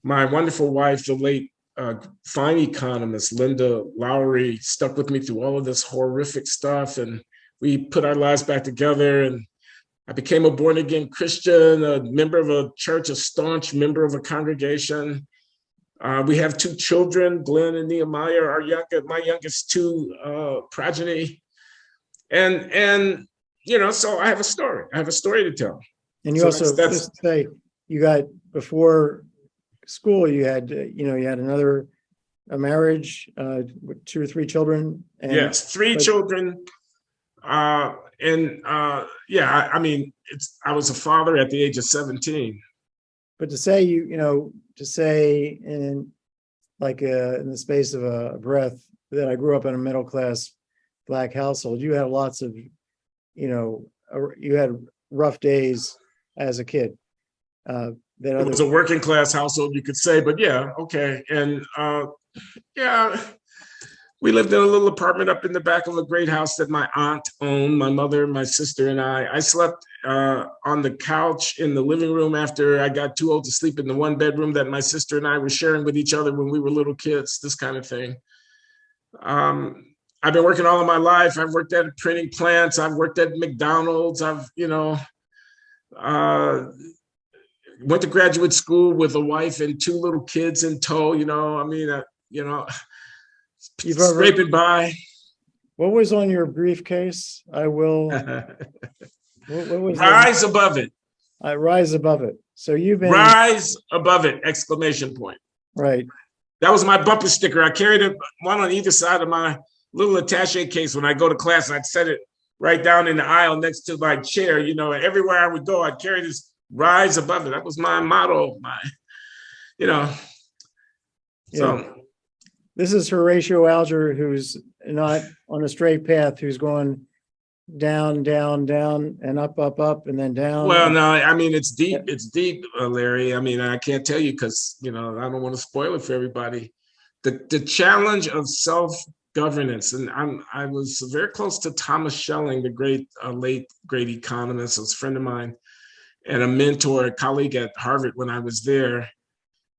my wonderful wife, the late fine economist, Linda Loury, stuck with me through all of this horrific stuff. And we put our lives back together. And I became a born again Christian, a member of a church, a staunch member of a congregation. We have 2 children, Glenn and Nehemiah, my youngest 2 progeny. And you know, so I have a story. I have a story to tell. And you So also just say you got before school, you had another a marriage, with 2 or 3 children. And, yes, 3 children. I mean, I was a father at the age of 17. But to say to say in the space of a breath that I grew up in a middle class Black household, you had lots of, you had rough days as a kid. It was a working class household, you could say, but yeah, okay. And we lived in a little apartment up in the back of a great house that my aunt owned, my mother, my sister, and I. I slept on the couch in the living room after I got too old to sleep in the 1 bedroom that my sister and I were sharing with each other when we were little kids, this kind of thing. I've been working all of my life. I've worked at printing plants. I've worked at McDonald's. I've, went to graduate school with a wife and 2 little kids in tow, scraping by. What was on your briefcase? I will. What was rise above it. I rise above it. So you've been rise above it! Exclamation point. Right. That was my bumper sticker. I carried it one on either side of my little attaché case when I go to class. I'd set it right down in the aisle next to my chair. And everywhere I would go, I'd carry this rise above it. That was my motto. So. This is Horatio Alger, who's not on a straight path, who's going down, down, down, and up, up, up, and then down. Well, no, I mean, it's deep. It's deep, Larry. I mean, I can't tell you because, I don't want to spoil it for everybody. The challenge of self-governance, and I was very close to Thomas Schelling, the late great economist, was a friend of mine and a mentor, a colleague at Harvard when I was there.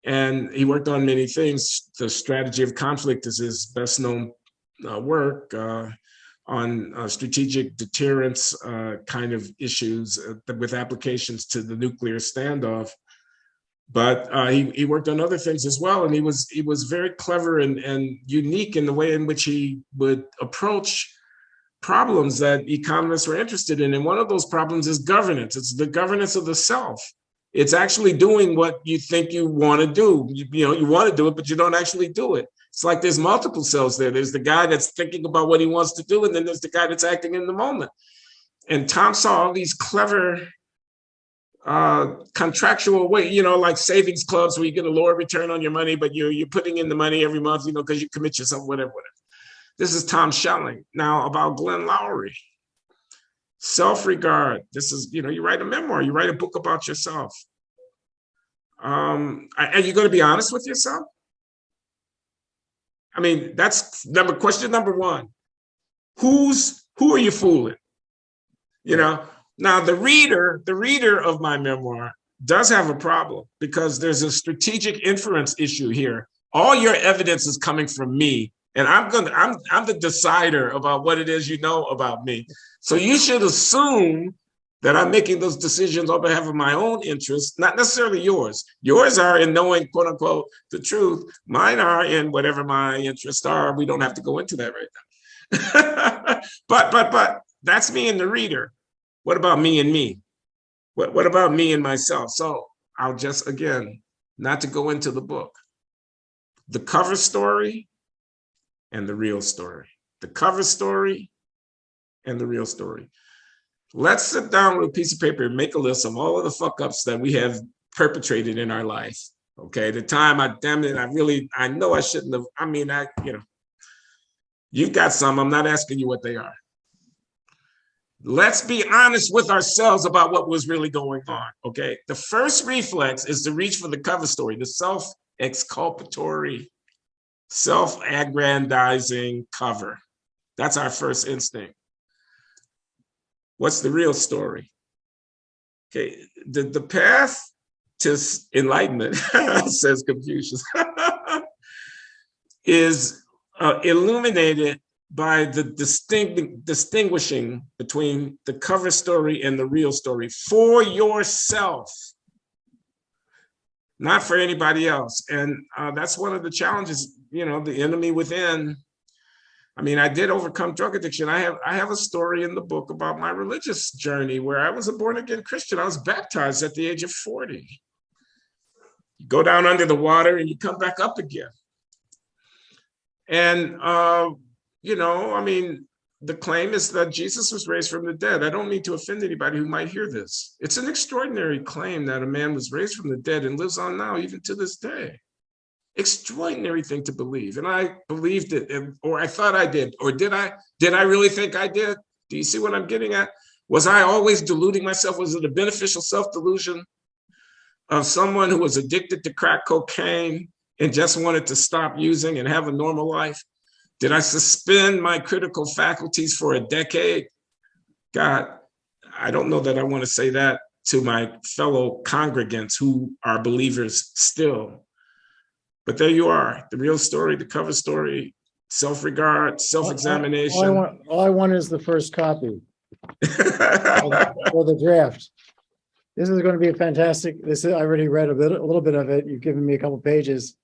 And he worked on many things. The strategy of conflict is his best known work on strategic deterrence kind of issues with applications to the nuclear standoff. But he worked on other things as well. And he was very clever and unique in the way in which he would approach problems that economists were interested in. And one of those problems is governance. It's the governance of the self. It's actually doing what you think you want to do. You want to do it, but you don't actually do it. It's like there's multiple selves there. There's the guy that's thinking about what he wants to do, and then there's the guy that's acting in the moment. And Tom saw all these clever contractual way, like savings clubs where you get a lower return on your money, but you're putting in the money every month, because you commit yourself, whatever. This is Tom Schelling. Now about Glenn Loury. Self-regard. This is, you write a memoir, you write a book about yourself. Are you going to be honest with yourself? I mean, that's question number 1. Who are you fooling? Now the reader of my memoir does have a problem because there's a strategic inference issue here. All your evidence is coming from me. And I'm the decider about what it is about me. So you should assume that I'm making those decisions on behalf of my own interests, not necessarily yours. Yours are in knowing, quote unquote, the truth. Mine are in whatever my interests are. We don't have to go into that right now. But that's me and the reader. What about me and me? What about me and myself? So I'll just, again, not to go into the book. The cover story and the real story. The cover story and the real story. Let's sit down with a piece of paper and make a list of all of the fuck ups that we have perpetrated in our life. Okay, the time I know I shouldn't have. You've got some. I'm not asking you what they are. Let's be honest with ourselves about what was really going on. Okay, the first reflex is to reach for the cover story, the self-exculpatory, self-aggrandizing cover. That's our first instinct. What's the real story? Okay, the path to enlightenment, says Confucius, is illuminated by the distinguishing between the cover story and the real story for yourself, not for anybody else. And that's one of the challenges, the enemy within. I mean, I did overcome drug addiction. I have a story in the book about my religious journey where I was a born again Christian. I was baptized at the age of 40. You go down under the water and you come back up again. And, I mean, the claim is that Jesus was raised from the dead. I don't mean to offend anybody who might hear this. It's an extraordinary claim that a man was raised from the dead and lives on now, even to this day. Extraordinary thing to believe. And I believed it, or I thought I did. Or did I really think I did? Do you see what I'm getting at? Was I always deluding myself? Was it a beneficial self-delusion of someone who was addicted to crack cocaine and just wanted to stop using and have a normal life? Did I suspend my critical faculties for a decade? God, I don't know that I want to say that to my fellow congregants who are believers still. But there you are, the real story, the cover story, self-regard, self-examination. All I want is the first copy or the draft. This is going to be a fantastic. I already read a little bit of it. You've given me a couple pages.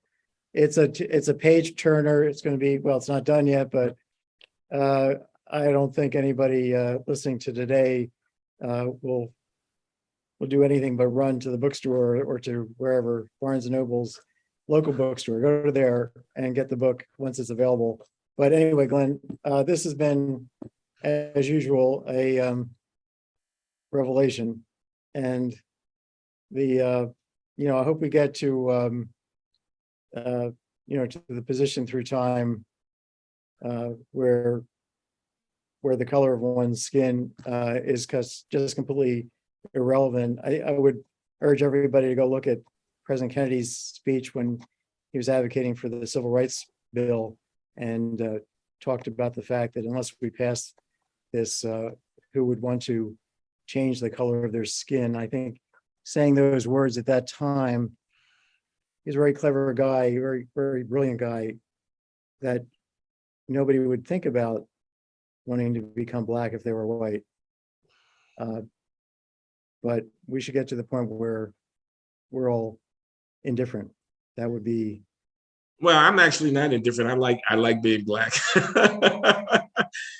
It's a page turner. It's going to be, well, it's not done yet, but I don't think anybody listening to today will do anything but run to the bookstore or to wherever, Barnes and Noble's local bookstore. Go to there and get the book once it's available. But anyway, Glenn, this has been, as usual, a revelation. And I hope we get to to the position through time where the color of one's skin is just completely irrelevant. I would urge everybody to go look at President Kennedy's speech when he was advocating for the Civil Rights Bill and talked about the fact that unless we pass this, who would want to change the color of their skin? I think saying those words at that time, he's a very clever guy, very, very brilliant guy, that nobody would think about wanting to become Black if they were white. But we should get to the point where we're all indifferent. That would be. Well, I'm actually not indifferent. I like being Black.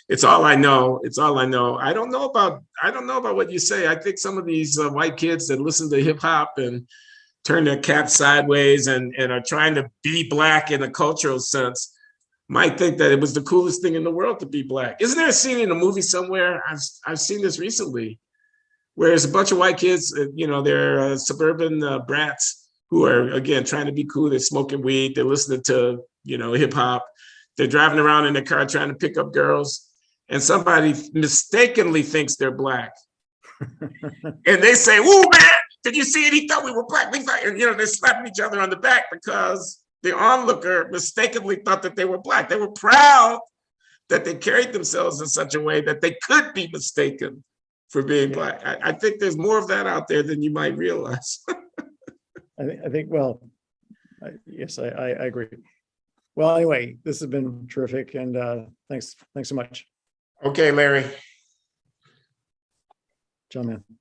It's all I know. It's all I know. I don't know about what you say. I think some of these white kids that listen to hip hop and turn their cap sideways and are trying to be Black in a cultural sense might think that it was the coolest thing in the world to be Black. Isn't there a scene in a movie somewhere? I've seen this recently, where there's a bunch of white kids, they're suburban brats who are, again, trying to be cool. They're smoking weed. They're listening to, hip hop. They're driving around in their car trying to pick up girls. And somebody mistakenly thinks they're Black. And they say, "Woo, man, did you see it? He thought we were Black." They're slapping each other on the back because the onlooker mistakenly thought that they were Black. They were proud that they carried themselves in such a way that they could be mistaken for being Black. I think there's more of that out there than you might realize. I think, well, yes, I agree. Well, anyway, this has been terrific, and thanks so much. Okay, Larry. Ciao, man.